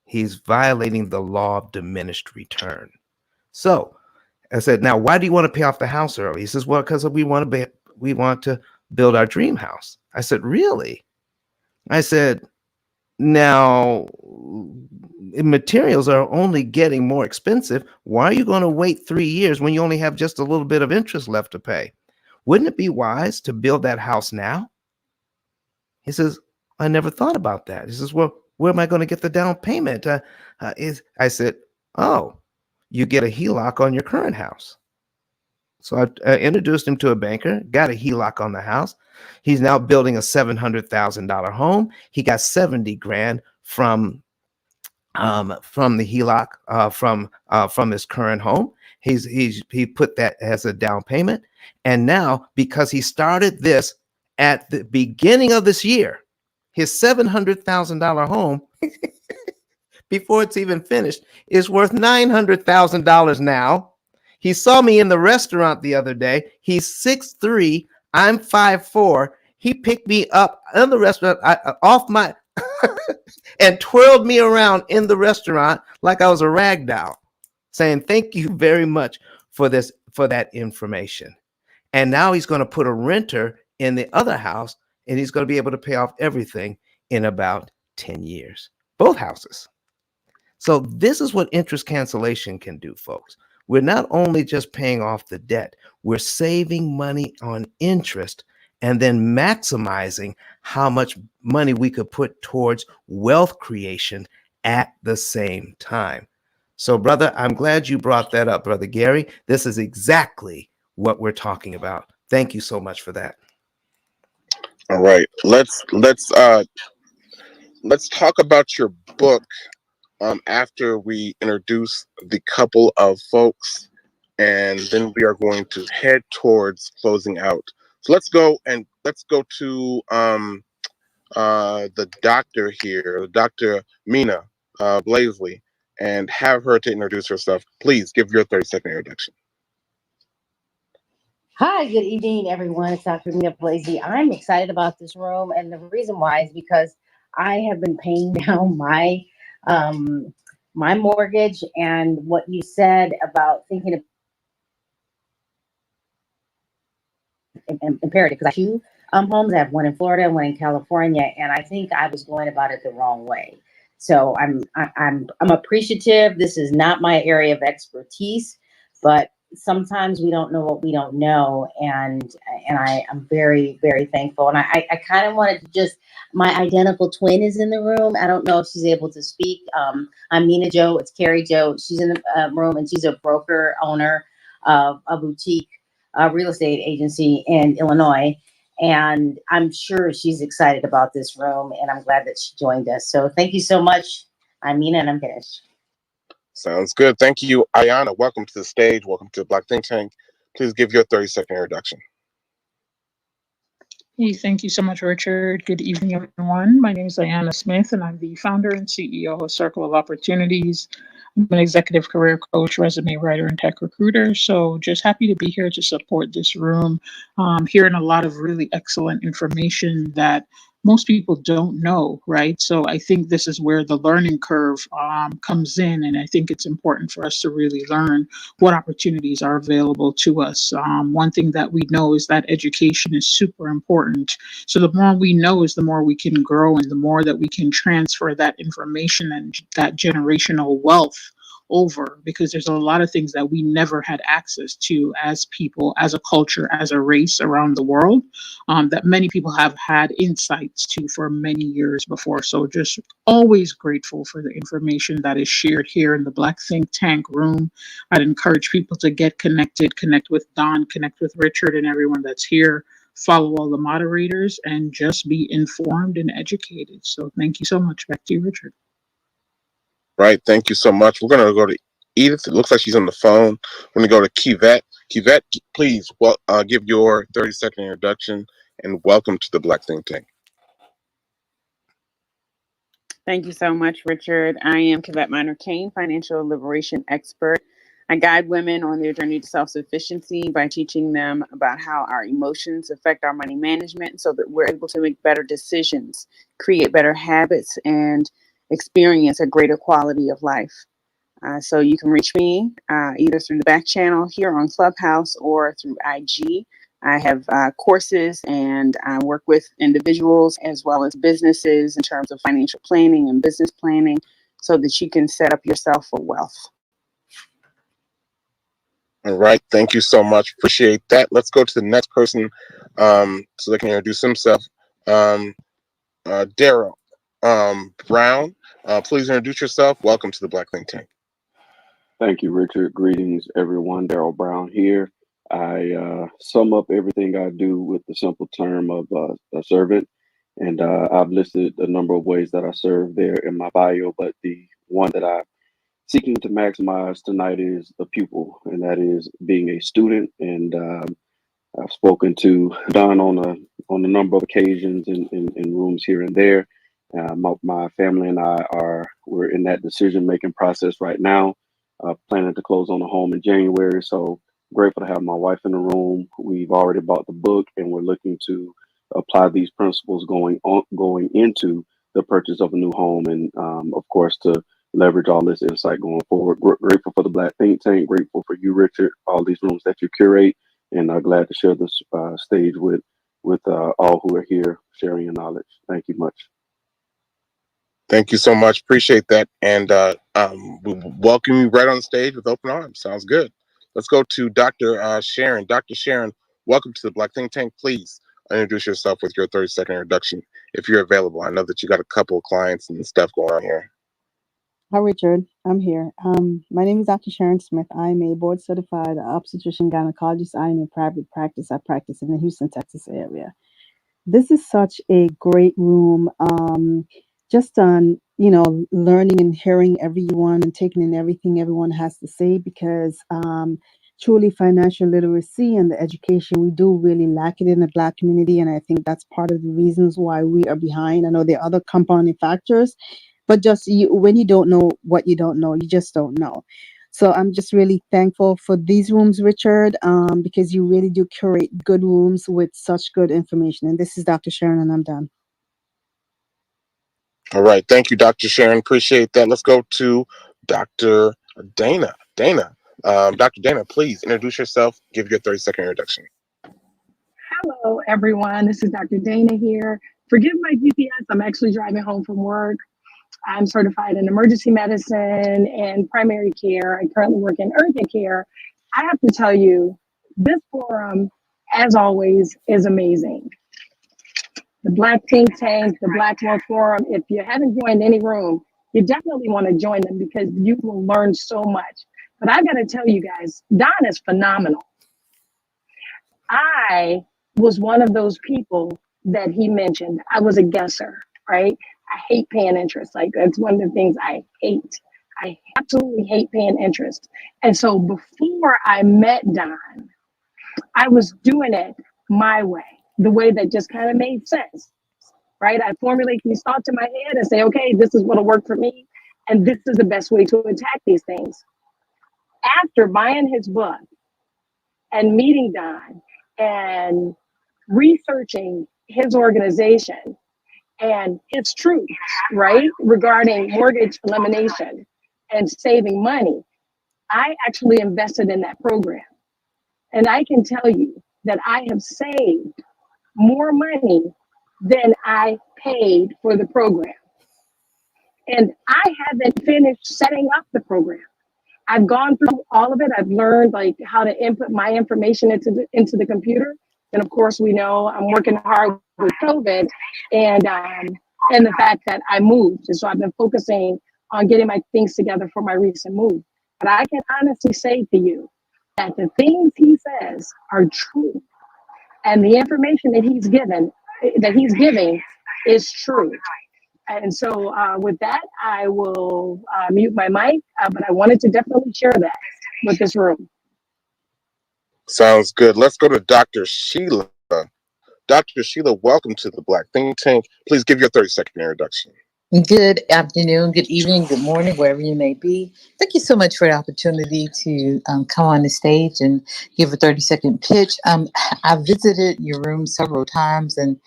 He's violating the law of diminished return. So I said, now why do you want to pay off the house early? He says, well, because we want to build our dream house. I said, really? I said, now materials are only getting more expensive. Why are you going to wait 3 years when you only have just a little bit of interest left to pay? Wouldn't it be wise to build that house now? He says, I never thought about that. He says, well, where am I going to get the down payment? I said, oh, you get a HELOC on your current house. So I introduced him to a banker, got a HELOC on the house. He's now building a $700,000 home. He got 70 grand from the HELOC from his current home. He put that as a down payment, and now because he started this at the beginning of this year, his $700,000 home before it's even finished is worth $900,000 now. He saw me in the restaurant the other day. He's 6'3", I'm 5'4". He picked me up in the restaurant off my and twirled me around in the restaurant like I was a rag doll, saying thank you very much for that information. And now he's going to put a renter in the other house, and he's going to be able to pay off everything in about 10 years, both houses. So this is what interest cancellation can do, folks. We're not only just paying off the debt, we're saving money on interest and then maximizing how much money we could put towards wealth creation at the same time. So, brother, I'm glad you brought that up, Brother Gary. This is exactly what we're talking about. Thank you so much for that. All right, let's talk about your book after we introduce the couple of folks, and then we are going to head towards closing out. So let's go to the doctor here, Dr. Mina Blaisley, and have her to introduce herself. Please give your 30-second introduction. Hi, good evening, everyone. It's Dr. Mia Blaisley. I'm excited about this room, and the reason why is because I have been paying down my mortgage, and what you said about thinking of imperative, because I have two homes. I have one in Florida and one in California, and I think I was going about it the wrong way. So I'm appreciative. This is not my area of expertise, but sometimes we don't know what we don't know, and I'm very, very thankful. And I kind of wanted to just, my identical twin is in the room. I don't know if she's able to speak. I'm Nina Joe. It's Carrie Joe. She's in the room, and she's a broker owner of a boutique real estate agency in Illinois. And I'm sure she's excited about this room, and I'm glad that she joined us. So thank you so much. I'm Nina, and I'm finished. Sounds good. Thank you, Ayana. Welcome to the stage. Welcome to the Black Think Tank. Please give your 30-second introduction. Hey, thank you so much, Richard. Good evening, everyone. My name is Diana Smith, and I'm the founder and CEO of Circle of Opportunities. I'm an executive career coach, resume writer, and tech recruiter. So just happy to be here to support this room. Hearing a lot of really excellent information that most people don't know, right? So I think this is where the learning curve comes in. And I think it's important for us to really learn what opportunities are available to us. One thing that we know is that education is super important. So the more we know is the more we can grow, and the more that we can transfer that information and that generational wealth over, because there's a lot of things that we never had access to as people, as a culture, as a race around the world, that many people have had insights to for many years before. So just always grateful for the information that is shared here in the Black Think Tank room. I'd encourage people to get connected, connect with Don, connect with Richard and everyone that's here, follow all the moderators, and just be informed and educated. So thank you so much. Back to you, Richard. Right. Thank you so much. We're going to go to Edith. It looks like she's on the phone. We're going to go to Kivette. Kivette, please give your 30-second introduction and welcome to the Black Think Tank. Thank you so much, Richard. I am Kivette Minor Kane, financial liberation expert. I guide women on their journey to self-sufficiency by teaching them about how our emotions affect our money management so that we're able to make better decisions, create better habits, and experience a greater quality of life. So you can reach me either through the back channel here on Clubhouse or through IG. I have courses, and I work with individuals as well as businesses in terms of financial planning and business planning so that you can set up yourself for wealth. All right. Thank you so much. Appreciate that. Let's go to the next person so they can introduce themselves. Daryl Brown. Please introduce yourself. Welcome to the Black Think Tank. Thank you, Richard. Greetings, everyone. Daryl Brown here. I sum up everything I do with the simple term of a servant. And I've listed a number of ways that I serve there in my bio, but the one that I'm seeking to maximize tonight is the pupil, and that is being a student. And I've spoken to Don on a number of occasions in rooms here and there. My family and we're in that decision making process right now, planning to close on a home in January. So grateful to have my wife in the room. We've already bought the book, and we're looking to apply these principles going into the purchase of a new home, and of course to leverage all this insight going forward. Grateful for the Black Think Tank. Grateful for you, Richard. All these rooms that you curate, and glad to share this stage with all who are here sharing your knowledge. Thank you much. Thank you so much. Appreciate that. And we welcome you right on the stage with open arms. Sounds good. Let's go to Dr. Sharon. Dr. Sharon, welcome to the Black Think Tank. Please introduce yourself with your 30-second introduction if you're available. I know that you got a couple of clients and stuff going on here. Hi, Richard. I'm here. My name is Dr. Sharon Smith. I'm a board certified obstetrician gynecologist. I'm in private practice. I practice in the Houston, Texas area. This is such a great room. Just on, learning and hearing everyone and taking in everything everyone has to say, because truly financial literacy and the education, we do really lack it in the Black community. And I think that's part of the reasons why we are behind. I know there are other compounding factors, but just when you don't know what you don't know, you just don't know. So I'm just really thankful for these rooms, Richard, because you really do curate good rooms with such good information. And this is Dr. Sharon, and I'm done. All right. Thank you, Dr. Sharon. Appreciate that. Let's go to Dr. Dana. Dr. Dana, please introduce yourself. Give your 30-second introduction. Hello, everyone. This is Dr. Dana here. Forgive my GPS. I'm actually driving home from work. I'm certified in emergency medicine and primary care. I currently work in urgent care. I have to tell you, this forum, as always, is amazing. The Black Think Tank, the Black Wealth Forum, if you haven't joined any room, you definitely want to join them because you will learn so much. But I got to tell you guys, Don is phenomenal. I was one of those people that he mentioned. I was a guesser, right? I hate paying interest. Like, that's one of the things I hate. I absolutely hate paying interest. And so before I met Don, I was doing it my way, the way that just kind of made sense, right? I formulate these thoughts in my head and say, okay, this is what'll work for me. And this is the best way to attack these things. After buying his book and meeting Don and researching his organization and its truths, right, regarding mortgage elimination and saving money, I actually invested in that program. And I can tell you that I have saved more money than I paid for the program. And I haven't finished setting up the program. I've gone through all of it. I've learned like how to input my information into the computer. And of course, we know I'm working hard with COVID and the fact that I moved. And so I've been focusing on getting my things together for my recent move. But I can honestly say to you that the things he says are true. And the information that he's giving is true. And so with that, I will mute my mic, but I wanted to definitely share that with this room. Sounds good. Let's go to Dr. Sheila. Dr. Sheila, welcome to the Black Think Tank. Please give your 30-second introduction. Good afternoon, good evening, good morning, wherever you may be. Thank you so much for the opportunity to come on the stage and give a 30-second pitch. I visited your room several times, and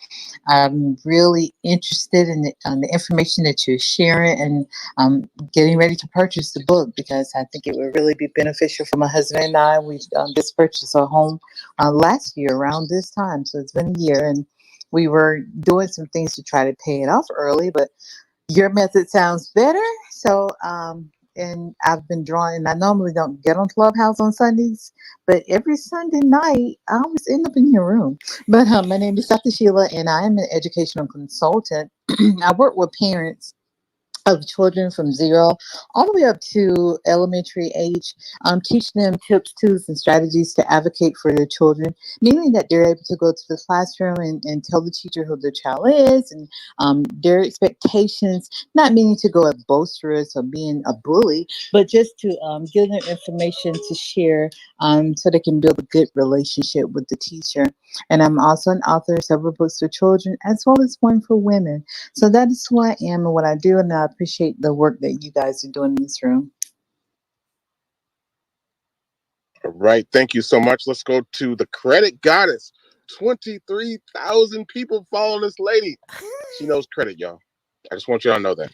I'm really interested in the information that you're sharing, and I'm getting ready to purchase the book because I think it would really be beneficial for my husband and I. We just purchased our home last year around this time, so it's been a year, and we were doing some things to try to pay it off early, but your method sounds better. So and I've been drawing. I normally don't get on Clubhouse on Sundays, but every Sunday night I always end up in your room. But my name is Dr. Sheila, and I am an educational consultant. I work with parents of children from 0 all the way up to elementary age, teach them tips, tools, and strategies to advocate for their children, meaning that they're able to go to the classroom and tell the teacher who their child is and their expectations, not meaning to go at boisterous or being a bully, but just to give them information to share so they can build a good relationship with the teacher. And I'm also an author of several books for children as well as one for women. So that is who I am and what I do, and I appreciate the work that you guys are doing in this room. All right. Thank you so much. Let's go to the credit goddess. 23,000 people follow this lady. She knows credit, y'all. I just want y'all to know that.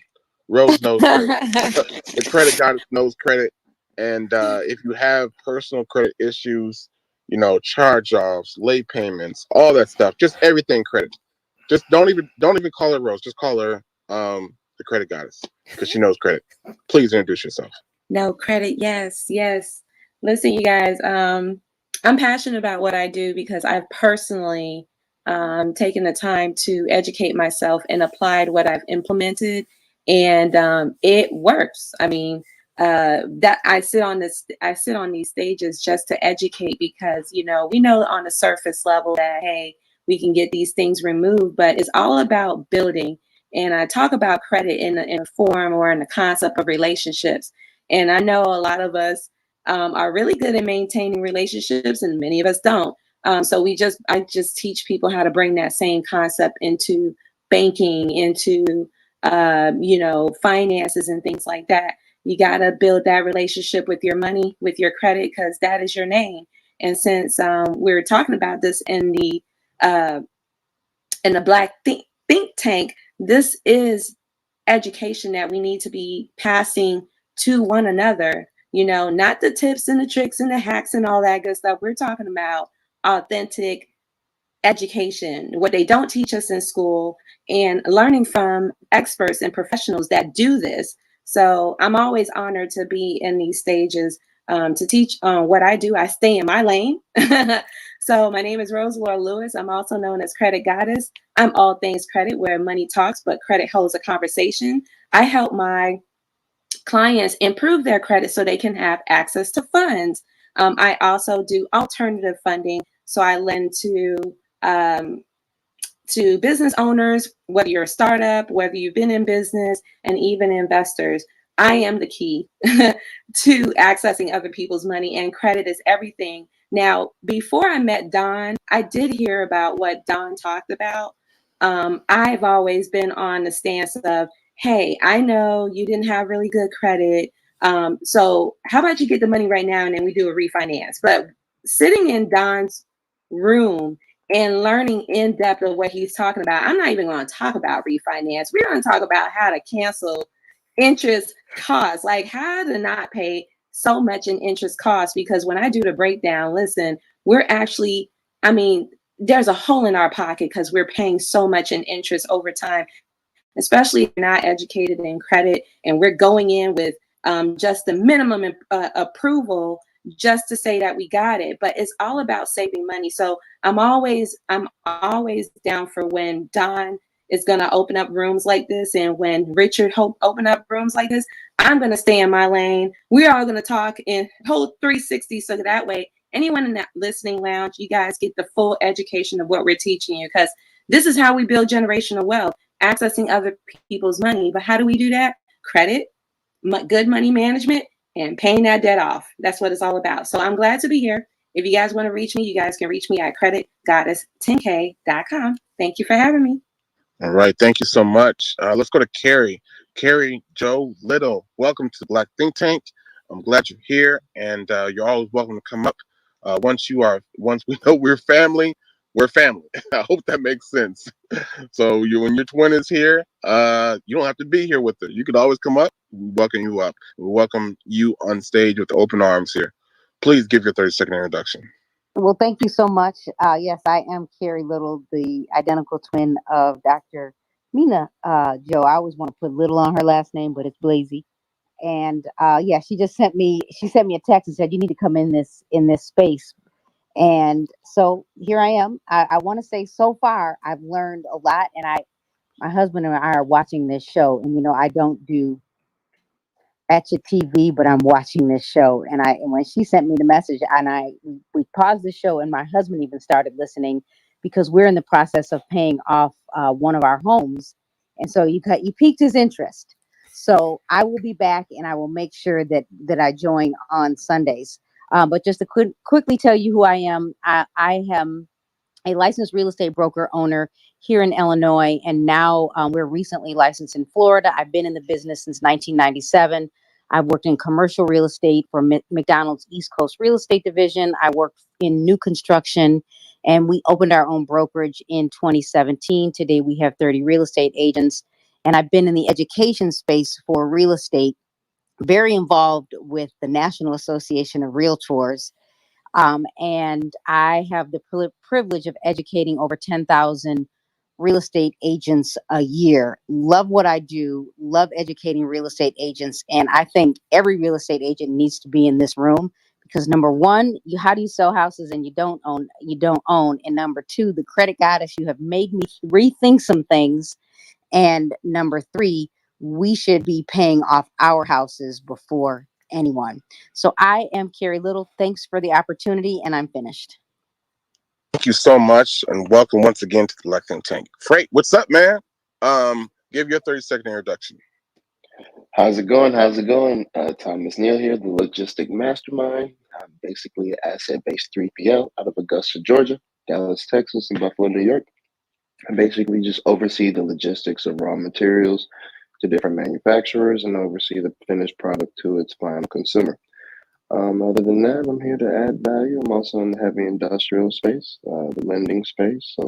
Rose knows credit. The credit goddess knows credit. And if you have personal credit issues, charge-offs, late payments, all that stuff, just everything credit. Just don't even call her Rose. Just call her the credit goddess because she knows credit. Please introduce yourself. No credit. Yes, yes. Listen, you guys, I'm passionate about what I do because I've personally taken the time to educate myself and applied what I've implemented, and it works. I mean, that I sit on these stages just to educate because we know on the surface level that hey, we can get these things removed, but it's all about building. And I talk about credit in a form or in the concept of relationships. And I know a lot of us are really good at maintaining relationships, and many of us don't. So I just teach people how to bring that same concept into banking, into finances and things like that. You got to build that relationship with your money, with your credit, because that is your name. And since we're talking about this uh, in the Black think tank, this is education that we need to be passing to one another. Not the tips and the tricks and the hacks and all that good stuff. We're talking about authentic education, what they don't teach us in school, and learning from experts and professionals that do this. So I'm always honored to be in these stages to teach what I do. I stay in my lane. So my name is Rose Laura Lewis. I'm also known as Credit Goddess. I'm all things credit, where money talks, but credit holds a conversation. I help my clients improve their credit so they can have access to funds. I also do alternative funding. So I lend to business owners, whether you're a startup, whether you've been in business, and even investors. I am the key to accessing other people's money, and credit is everything. Now, before I met Don, I did hear about what Don talked about. I've always been on the stance of, hey, I know you didn't have really good credit. So how about you get the money right now and then we do a refinance? But sitting in Don's room and learning in depth of what he's talking about, I'm not even going to talk about refinance. We're going to talk about how to cancel interest costs, like how to not pay so much in interest costs. Because when I do the breakdown, listen, we're actually, I mean, there's a hole in our pocket because we're paying so much in interest over time, especially if you're not educated in credit and we're going in with just the minimum approval just to say that we got it. But it's all about saving money. So I'm always down for when Don is going to open up rooms like this, and when Richard Hope open up rooms like this, I'm going to stay in my lane. We're all going to talk in whole 360, so that way anyone in that listening lounge, you guys get the full education of what we're teaching you, because this is how we build generational wealth, accessing other people's money. But how do we do that? Credit, good money management, and paying that debt off. That's what it's all about. So I'm glad to be here. If you guys want to reach me, you guys can reach me at creditgoddess10k.com. Thank you for having me. All right. Thank you so much. Let's go to Carrie. Carrie Joe Little, welcome to the Black Think Tank. I'm glad you're here, and you're always welcome to come up. Once we know we're family, we're family. I hope that makes sense. So when your twin is here, you don't have to be here with her. You could always come up. We welcome you up. We welcome you on stage with open arms here. Please give your 30-second introduction. Well, thank you so much. Yes, I am Carrie Little, the identical twin of Dr. Mina Joe. I always want to put Little on her last name, but it's Blazy. And yeah, she sent me a text and said, you need to come in this space. And so here I am. I want to say so far I've learned a lot, and my husband and I are watching this show, and I don't do at your TV, but I'm watching this show. And when she sent me the message, and we paused the show, and my husband even started listening, because we're in the process of paying off one of our homes, and so you piqued his interest. So I will be back, and I will make sure that I join on Sundays. But just to quickly tell you who I am, I am a licensed real estate broker owner here in Illinois, and now we're recently licensed in Florida. I've been in the business since 1997. I've worked in commercial real estate for McDonald's East Coast Real Estate Division. I worked in new construction, and we opened our own brokerage in 2017. Today, we have 30 real estate agents, and I've been in the education space for real estate, very involved with the National Association of Realtors. And I have the privilege of educating over 10,000 real estate agents a year. Love what I do, love educating real estate agents. And I think every real estate agent needs to be in this room, because number one, how do you sell houses and you don't own? And number two, the credit goddess, you have made me rethink some things. And number three, we should be paying off our houses before anyone. So I am Carrie Little. Thanks for the opportunity, and I'm finished. Thank you so much, and welcome once again to the Black Think Tank. Freight, what's up, man? Give your 30-second introduction. How's it going? How's it going? Thomas Neal here, the Logistic Mastermind. I'm basically an asset-based 3PL out of Augusta, Georgia, Dallas, Texas, and Buffalo, New York. I basically just oversee the logistics of raw materials to different manufacturers and oversee the finished product to its final consumer. Other than that, I'm here to add value. I'm also in the heavy industrial space, the lending space. So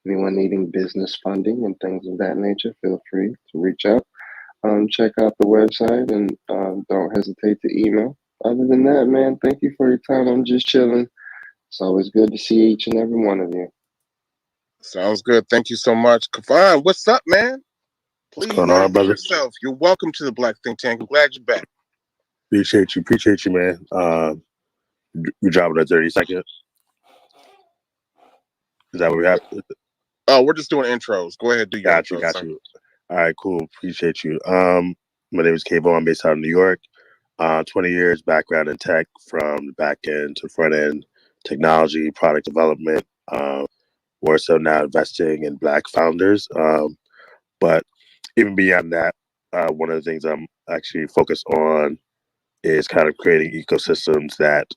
anyone needing business funding and things of that nature, feel free to reach out. Check out the website, and don't hesitate to email. Other than that, man, thank you for your time. I'm just chilling. It's always good to see each and every one of you. Sounds good. Thank you so much. Kavon, what's up, man? Please introduce yourself. You're welcome to the Black Think Tank. I'm glad you're back. Appreciate you, man. You dropping a 30-second. Is that what we have? Oh, we're just doing intros. Go ahead, do your intros. Got you. All right, cool. Appreciate you. My name is Kayvon. I'm based out of New York. 20 years background in tech, from the back end to front end, technology, product development. More so now investing in Black founders. But even beyond that, one of the things I'm actually focused on is kind of creating ecosystems that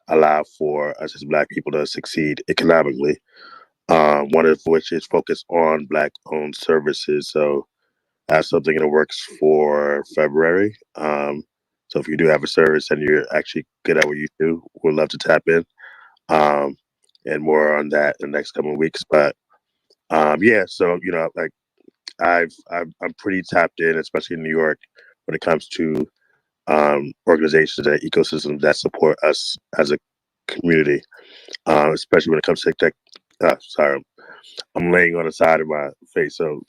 allow for us as Black people to succeed economically. One of which is focused on Black-owned services. So I have something in the works for February. So if you do have a service and you're actually good at what you do, we'd love to tap in. And more on that in the next couple of weeks. But yeah, so like I'm pretty tapped in, especially in New York, when it comes to organizations and ecosystems that support us as a community, especially when it comes to tech. Sorry, I'm laying on the side of my face, so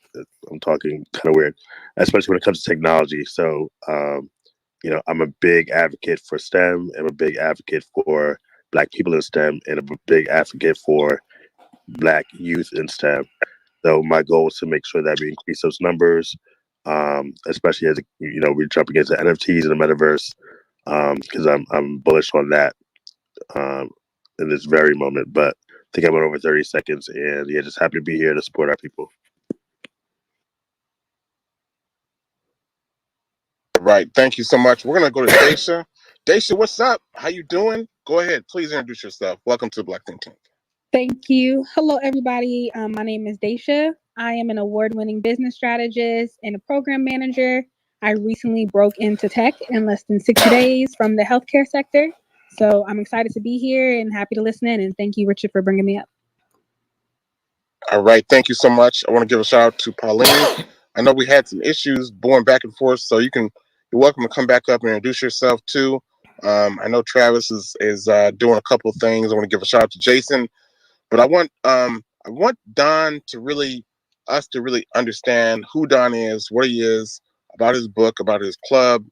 I'm talking kind of weird, especially when it comes to technology. So, I'm a big advocate for STEM. I'm a big advocate for Black people in STEM, and I'm a big advocate for Black youth in STEM. So my goal is to make sure that we increase those numbers, especially as we jump against the NFTs and the metaverse, because I'm bullish on that in this very moment. But I think I went over 30 seconds, and yeah, just happy to be here to support our people. Right. Thank you so much. We're gonna go to Daisha. Daisha, what's up? How you doing? Go ahead. Please introduce yourself. Welcome to Black Think Tank. Thank you. Hello, everybody. My name is Daisha. I am an award-winning business strategist and a program manager. I recently broke into tech in less than 60 days from the healthcare sector. So I'm excited to be here and happy to listen in. And thank you, Richard, for bringing me up. All right. Thank you so much. I want to give a shout out to Pauline. I know we had some issues going back and forth, so you're welcome to come back up and introduce yourself too. I know Travis is doing a couple of things. I want to give a shout out to Jason, but I want Don to really understand who Don is, what he is, about his book, about his club,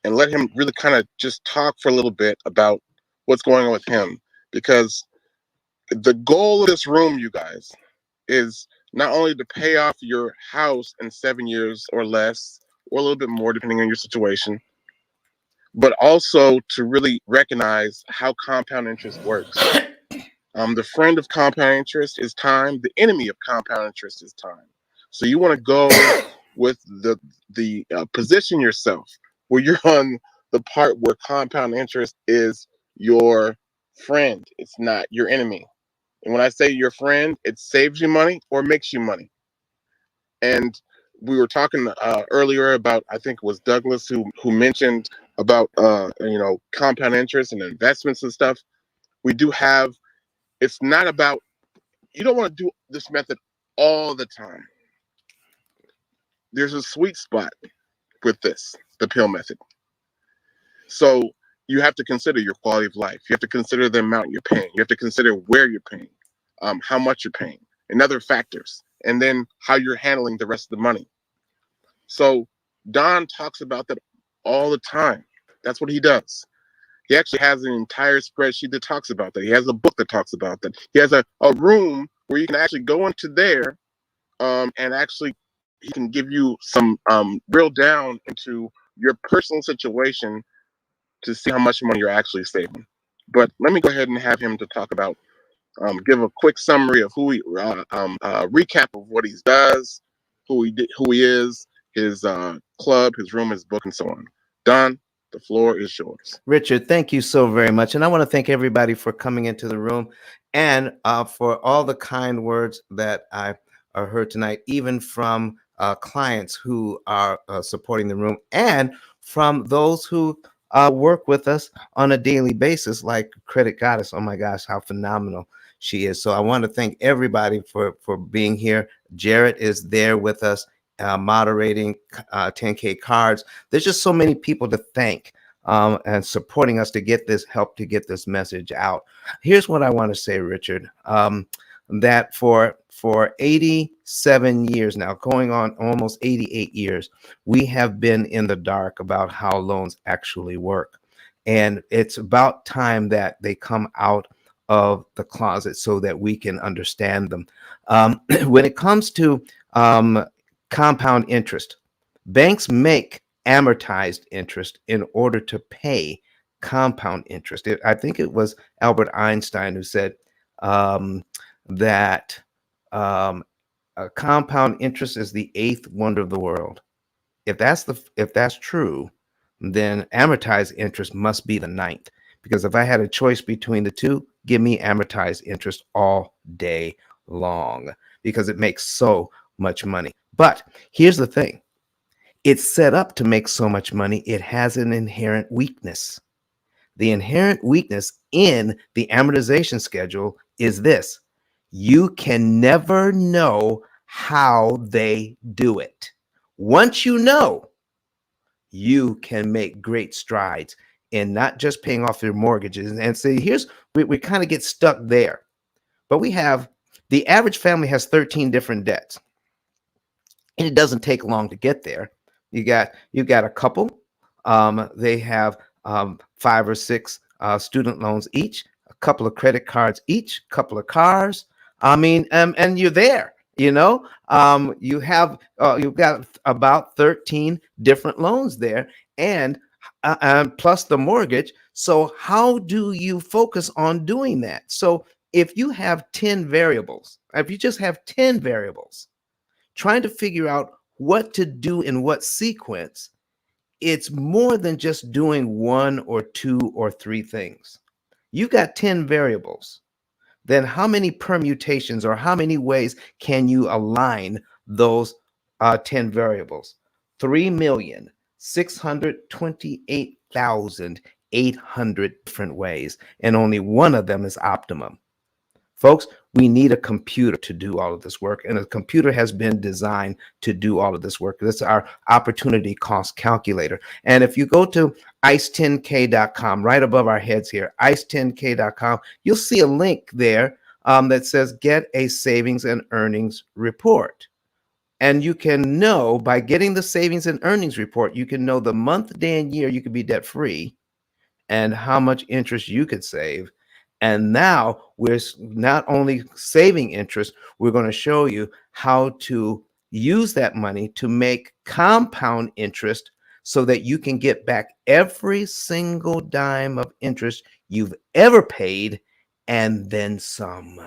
and let him really kind of just talk for a little bit about what's going on with him. Because the goal of this room, you guys, is not only to pay off your house in 7 years or less, or a little bit more, depending on your situation, but also to really recognize how compound interest works. The friend of compound interest is time. The enemy of compound interest is time. So you want to go with the position yourself where you're on the part where compound interest is your friend. It's not your enemy. And when I say your friend, it saves you money or makes you money. And we were talking earlier about, I think it was Douglas who mentioned about compound interest and investments and stuff. We do have. It's not about, you don't want to do this method all the time. There's a sweet spot with this, the P.I.L.L method. So you have to consider your quality of life. You have to consider the amount you're paying. You have to consider where you're paying, how much you're paying, and other factors, and then how you're handling the rest of the money. So Don talks about that all the time. That's what he does. He actually has an entire spreadsheet that talks about that. He has a book that talks about that. He has a room where you can actually go into there, and actually he can give you some drill down into your personal situation to see how much money you're actually saving. But let me go ahead and have him to talk about, give a quick summary of who he, recap of what he does, who he is, his club, his room, his book, and so on. Don, the floor is yours. Richard, thank you so very much. And I want to thank everybody for coming into the room and for all the kind words that I heard tonight, even from clients who are supporting the room and from those who work with us on a daily basis, like Credit Goddess. Oh my gosh, how phenomenal she is. So I want to thank everybody for being here. Jarrett is there with us, moderating 10K cards. There's just so many people to thank. And supporting us to get this help, to get this message out. Here's what I want to say, Richard, that for 87 years now, going on almost 88 years, we have been in the dark about how loans actually work. And it's about time that they come out of the closet so that we can understand them. When it comes to compound interest, banks make amortized interest in order to pay compound interest. I think it was Albert Einstein who said that compound interest is the eighth wonder of the world. If that's true, then amortized interest must be the ninth. Because if I had a choice between the two, give me amortized interest all day long, because it makes so much money. But here's the thing. It's set up to make so much money, it has an inherent weakness. The inherent weakness in the amortization schedule is this: you can never know how they do it. Once you know, you can make great strides in not just paying off your mortgages. And say, we kind of get stuck there. But the average family has 13 different debts. And it doesn't take long to get there. You've got a couple. They have 5 or 6 student loans each, a couple of credit cards each, couple of cars. I mean, and you're there. You've got about 13 different loans there, and plus the mortgage. So how do you focus on doing that? So if you have 10 variables, if you just have 10 variables, trying to figure out what to do in what sequence, it's more than just doing 1 or 2 or 3 things. You got 10 variables. Then how many permutations or how many ways can you align those 10 variables? 3,628,800 different ways, and only one of them is optimum. Folks, we need a computer to do all of this work, and a computer has been designed to do all of this work. That's our opportunity cost calculator. And if you go to ice10k.com, right above our heads here, ice10k.com, you'll see a link there that says get a savings and earnings report. And you can know by getting the savings and earnings report, you can know the month, day, and year you could be debt free and how much interest you could save. And now we're not only saving interest, we're going to show you how to use that money to make compound interest so that you can get back every single dime of interest you've ever paid and then some.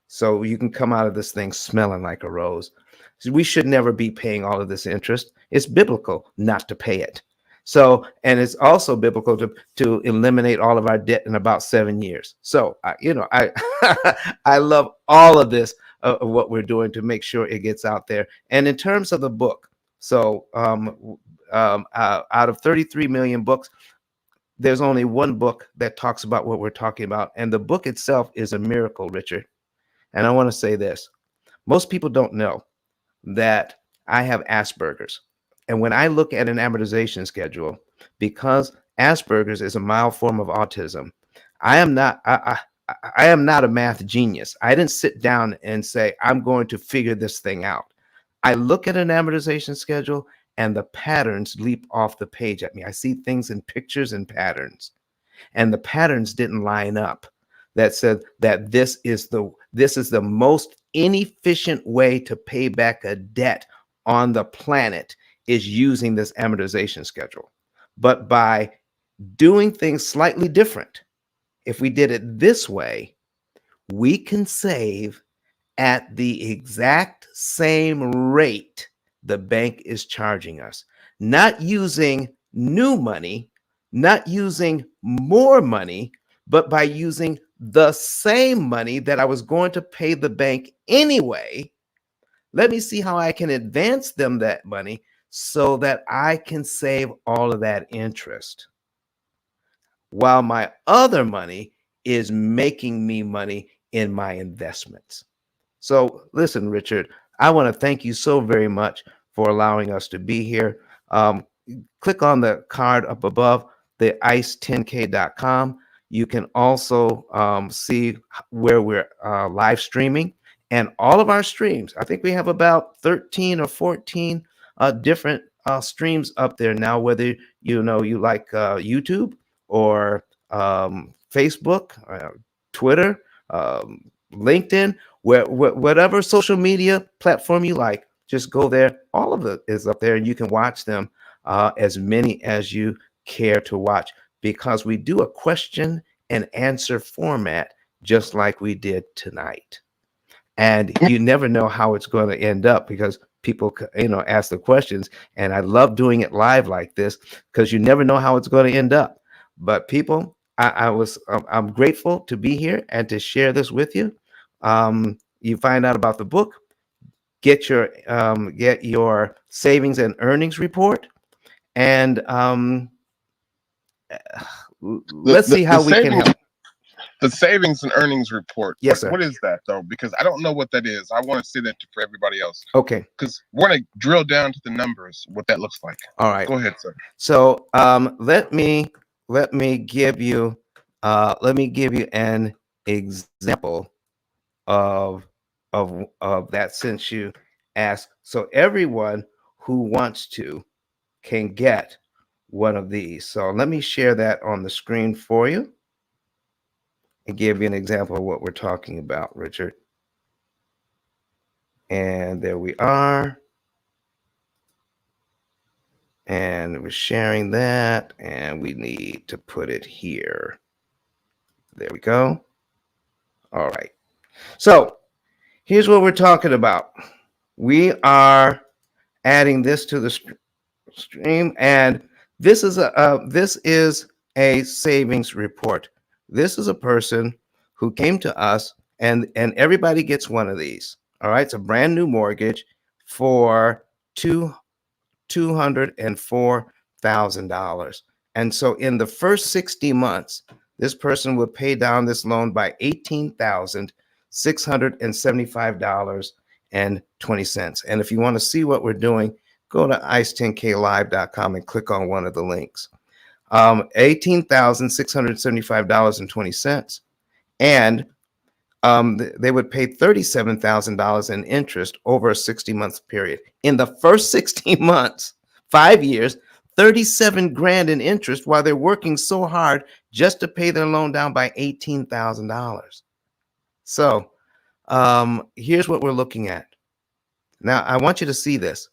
So you can come out of this thing smelling like a rose. So we should never be paying all of this interest. It's biblical not to pay it. So, and it's also biblical to eliminate all of our debt in about 7 years. So, I I love all of this of what we're doing to make sure it gets out there. And in terms of the book, so out of 33 million books, there's only one book that talks about what we're talking about, and the book itself is a miracle, Richard. And I want to say this: most people don't know that I have Asperger's. And when I look at an amortization schedule, because Asperger's is a mild form of autism, I am not I am not a math genius. I didn't sit down and say, I'm going to figure this thing out. I look at an amortization schedule and the patterns leap off the page at me. I see things in pictures and patterns, and the patterns didn't line up. That said that this is the most inefficient way to pay back a debt on the planet, is using this amortization schedule. But by doing things slightly different, if we did it this way, we can save at the exact same rate the bank is charging us, not using new money, not using more money, but by using the same money that I was going to pay the bank anyway. Let me see how I can advance them that money so that I can save all of that interest, while my other money is making me money in my investments. So listen, Richard, I want to thank you so very much for allowing us to be here. Click on the card up above, the ice10k.com. You can also see where we're live streaming, and all of our streams. I think we have about 13 or 14 different streams up there now, whether you like YouTube or Facebook, Twitter, LinkedIn, whatever social media platform you like, just go there. All of it is up there, and you can watch them, as many as you care to watch, because we do a question and answer format just like we did tonight. And you never know how it's going to end up, because people ask the questions, and I love doing it live like this because you never know how it's going to end up. But people, I'm grateful to be here and to share this with you. You find out about the book, get your savings and earnings report, and let's see The how we can savings, help. the savings and earnings report. Yes, sir. What is that though? Because I don't know what that is. I want to say that for everybody else. Okay. Because we're gonna drill down to the numbers, what that looks like. All right. Go ahead, sir. So let me give you an example of that, since you asked. So everyone who wants to can get one of these. So let me share that on the screen for you and give you an example of what we're talking about, Richard. And there we are. And we're sharing that, and we need to put it here. There we go. All right. So here's what we're talking about. We are adding this to the stream, and this is a savings report. This is a person who came to us, and everybody gets one of these. All right. It's a brand new mortgage for $204,000. And so in the first 60 months, this person will pay down this loan by $18,675.20. And if you want to see what we're doing, go to ice10klive.com and click on one of the links. $18,675.20. And they would pay $37,000 in interest over a 60-month period. In the first 16 months, 5 years, 37 grand in interest while they're working so hard just to pay their loan down by $18,000. So here's what we're looking at. Now, I want you to see this.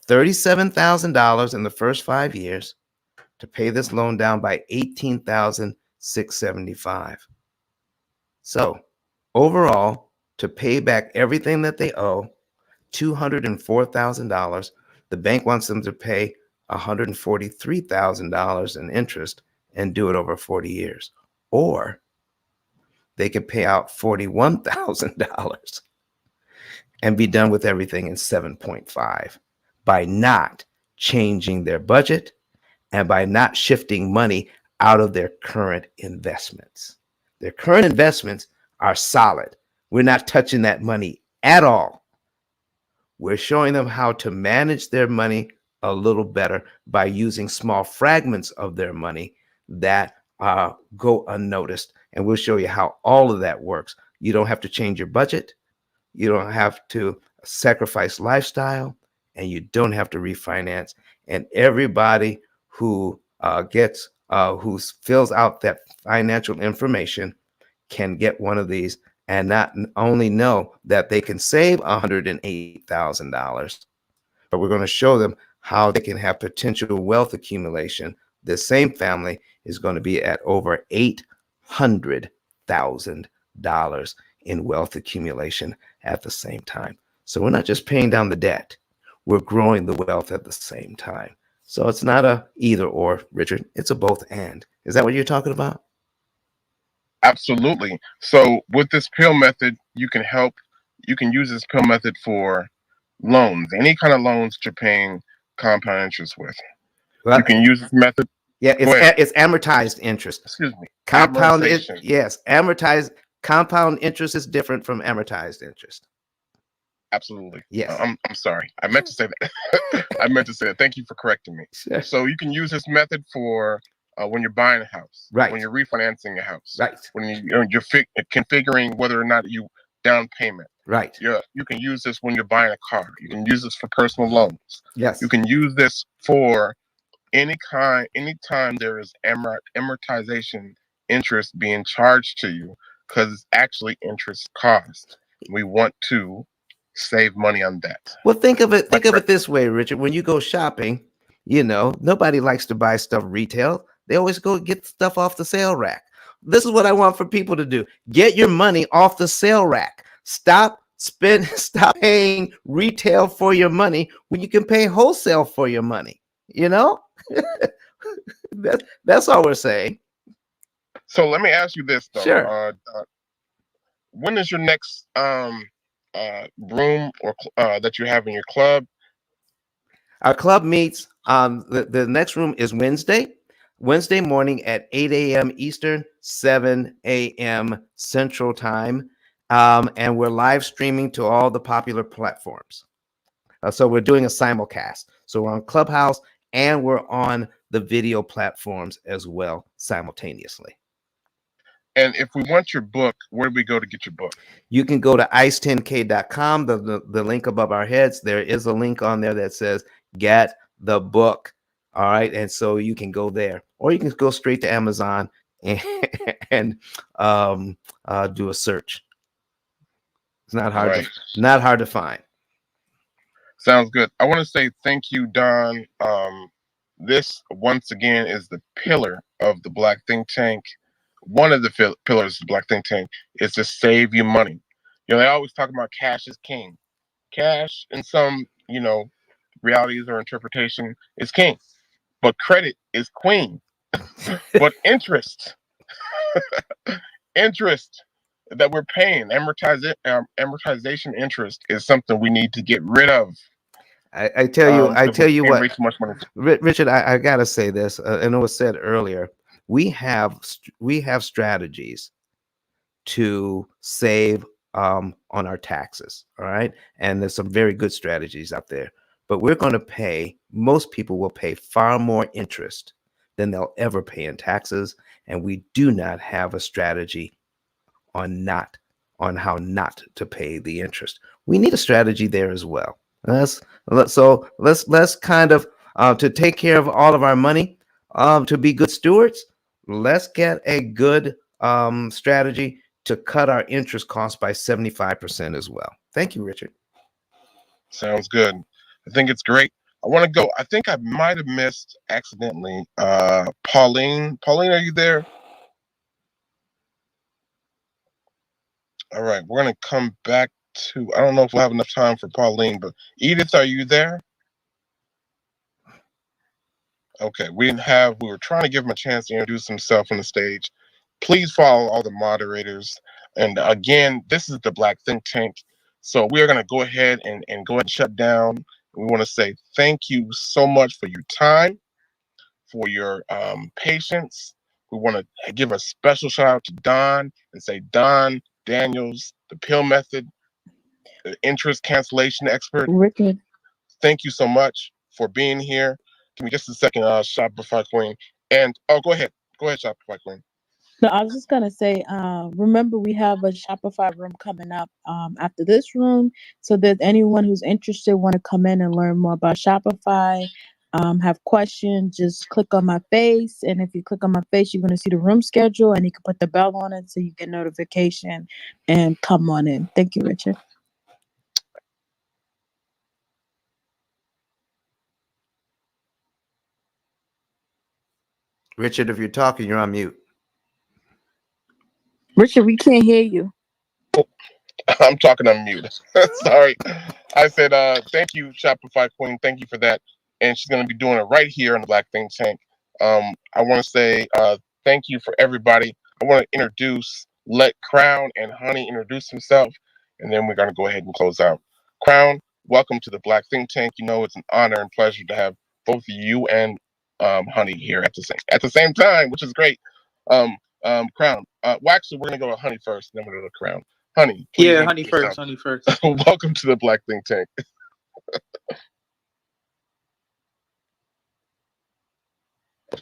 $37,000 in the first 5 years to pay this loan down by $18,675. So overall, to pay back everything that they owe, $204,000, the bank wants them to pay $143,000 in interest and do it over 40 years. Or they could pay out $41,000 and be done with everything in 7.5 by not changing their budget and by not shifting money out of their current investments. Their current investments are solid. We're not touching that money at all. We're showing them how to manage their money a little better by using small fragments of their money that go unnoticed. And we'll show you how all of that works. You don't have to change your budget. You don't have to sacrifice lifestyle, and you don't have to refinance. And everybody who who fills out that financial information can get one of these and not only know that they can save $108,000, but we're going to show them how they can have potential wealth accumulation. The same family is going to be at over $800,000 in wealth accumulation at the same time. So we're not just paying down the debt, we're growing the wealth at the same time. So it's not a either or, Richard, it's a both and. Is that what you're talking about? Absolutely. So with this P.I.L.L method, you can use this P.I.L.L method for loans, any kind of loans that you're paying compound interest with. Well, you can use this method. Yeah, it's amortized interest. Excuse me. Compound Amortization. yes, amortized compound interest is different from amortized interest. Absolutely. Yes. I'm sorry. I meant to say that. I meant to say that. Thank you for correcting me. Sure. So you can use this method for when you're buying a house, right? When you're refinancing a house, right? When you're configuring whether or not you down payment, right? You can use this when you're buying a car. You can use this for personal loans. Yes. You can use this for anytime there is amortization interest being charged to you, because it's actually interest cost. We want to save money on that. Well, think of it this way, Richard. When you go shopping, nobody likes to buy stuff retail. They always go get stuff off the sale rack. This is what I want for people to do. Get your money off the sale rack. Stop paying retail for your money when you can pay wholesale for your money. That's all we're saying. So let me ask you this, though. Sure. When is your next room or that you have in your club? Our club meets. The next room is Wednesday morning at 8 a.m. Eastern, 7 a.m. Central Time, and we're live streaming to all the popular platforms. So we're doing a simulcast. So we're on Clubhouse and we're on the video platforms as well simultaneously. And if we want your book, where do we go to get your book? You can go to ice10k.com, the link above our heads. There is a link on there that says get the book. All right. And so you can go there, or you can go straight to Amazon and do a search. It's not hard not hard to find. Sounds good. I want to say thank you, Don. This once again is the pillar of the Black Think Tank. One of the pillars of the Black Think Tank is to save you money. They always talk about cash is king. Cash, in some realities or interpretation, is king, but credit is queen. But interest that we're paying, amortization interest, is something we need to get rid of. I tell you what, Richard, I gotta say this. And it was said earlier. We have strategies to save on our taxes. All right, and there's some very good strategies out there. But we're going to most people will pay far more interest than they'll ever pay in taxes, and we do not have a strategy on on how not to pay the interest. We need a strategy there as well. Let's kind of to take care of all of our money, to be good stewards. Let's get a good strategy to cut our interest costs by 75% as well. Thank you, Richard. Sounds good. I think it's great. I want to go. I think I might have missed accidentally. Pauline. Pauline, are you there? All right, we're gonna come back to. I don't know if we'll have enough time for Pauline, but Edith, are you there? Okay, we didn't have. We were trying to give him a chance to introduce himself on the stage. Please follow all the moderators. And again, this is the Black Think Tank. So we are going to go ahead and go ahead and shut down. We want to say thank you so much for your time, for your patience. We want to give a special shout out to Don and say, Don Daniels, the P.I.L.L method, the interest cancellation expert. Richard. Thank you so much for being here. Give me just a second, Shopify Queen. And go ahead. Go ahead, Shopify Queen. No, I was just gonna say, remember we have a Shopify room coming up after this room. So that anyone who's interested want to come in and learn more about Shopify, have questions, just click on my face. And if you click on my face, you're gonna see the room schedule and you can put the bell on it so you get notification and come on in. Thank you, Richard. Richard, if you're talking, you're on mute. Richard, we can't hear you. I'm talking on mute. Sorry. I said, thank you, Shopify Queen. Thank you for that. And she's going to be doing it right here on the Black Think Tank. I want to say thank you for everybody. I want to let Crown and Honey introduce himself, and then we're going to go ahead and close out. Crown, welcome to the Black Think Tank. You know, it's an honor and pleasure to have both you and Honey here at the same time, which is great. Crown. Well, actually, we're going to go with Honey first, then we're going to go to Crown. Honey, please. Yeah, Honey first. Honey first. Welcome to the Black Think Tank.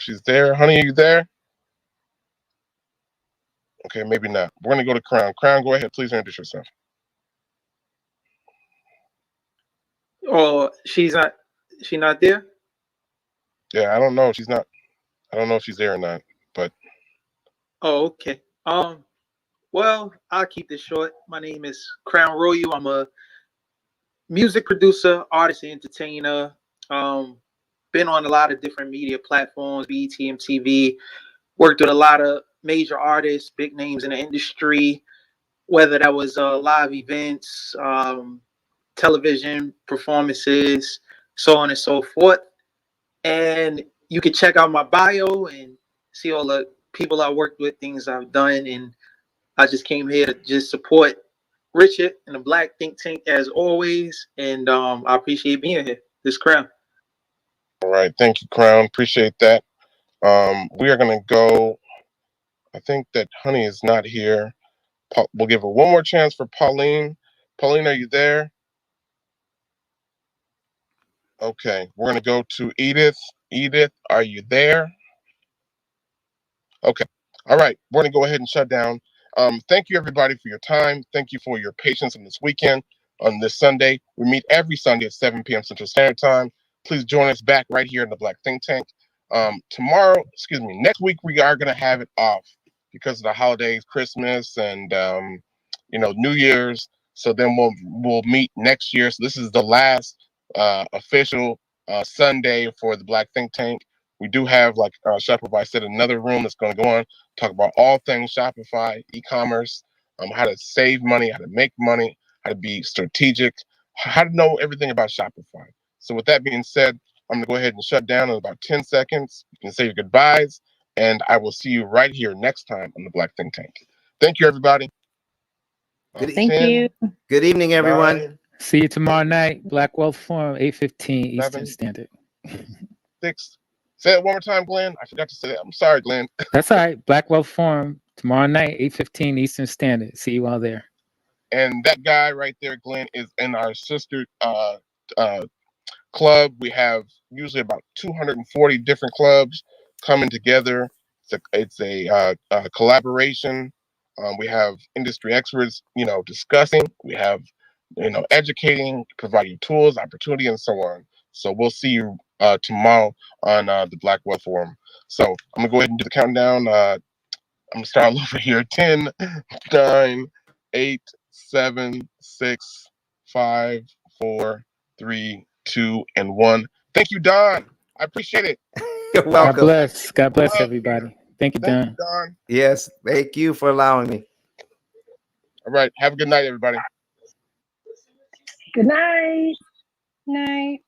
She's there. Honey, are you there? Okay, maybe not. We're gonna go to Crown. Crown, go ahead. Please introduce yourself. Oh, she not there? Yeah, I don't know. She's not. I don't know if she's there or not. But oh, okay. Well, I'll keep this short. My name is Crown Royu. I'm a music producer, artist, and entertainer. Been on a lot of different media platforms, BET, MTV. Worked with a lot of major artists, big names in the industry, whether that was live events, television performances, so on and so forth. And you can check out my bio and see all the people I worked with, things I've done. And I just came here to just support Richard and the Black Think Tank as always. And I appreciate being here. This Crown. all right, thank you, Crown. Appreciate that. We are gonna go. I think that Honey is not here. We'll give her one more chance for Pauline. Pauline, are you there? Okay, we're gonna go to Edith. Edith, are you there? Okay. All right. We're going to go ahead and shut down. Thank you, everybody, for your time. Thank you for your patience on this weekend, on this Sunday. We meet every Sunday at 7 p.m. Central Standard Time. Please join us back right here in the Black Think Tank. Next week, we are going to have it off because of the holidays, Christmas, and, New Year's. So then we'll meet next year. So this is the last official Sunday for the Black Think Tank. We do have, like Shopify said, another room that's going to go on, talk about all things Shopify, e-commerce, how to save money, how to make money, how to be strategic, how to know everything about Shopify. So with that being said, I'm going to go ahead and shut down in about 10 seconds. You can say your goodbyes, and I will see you right here next time on the Black Think Tank. Thank you, everybody. Thank you. Good evening, everyone. 9, See you tomorrow night, Black Wealth Forum, 8:15 Eastern 7, Standard. 6. Say it one more time, Glenn. I forgot to say it. I'm sorry, Glenn. That's all right. Black Wealth Forum tomorrow night, 8:15 Eastern Standard. See you all there. And that guy right there, Glenn, is in our sister club. We have usually about 240 different clubs coming together. It's a collaboration We have industry experts, discussing. We have, educating, providing tools, opportunity, and so on. So we'll see you tomorrow on the Black Wealth Forum. So I'm gonna go ahead and do the countdown. I'm gonna start all over here. 10, 9, 8, 7, 6, 5, 4, 3, 2, and 1. Thank you, Don. I appreciate it. You're God welcome. bless. God bless everybody. Thank you, Thank Don. you, Don. Yes, thank you for allowing me. All right. Have a good night, everybody. Good night. Night.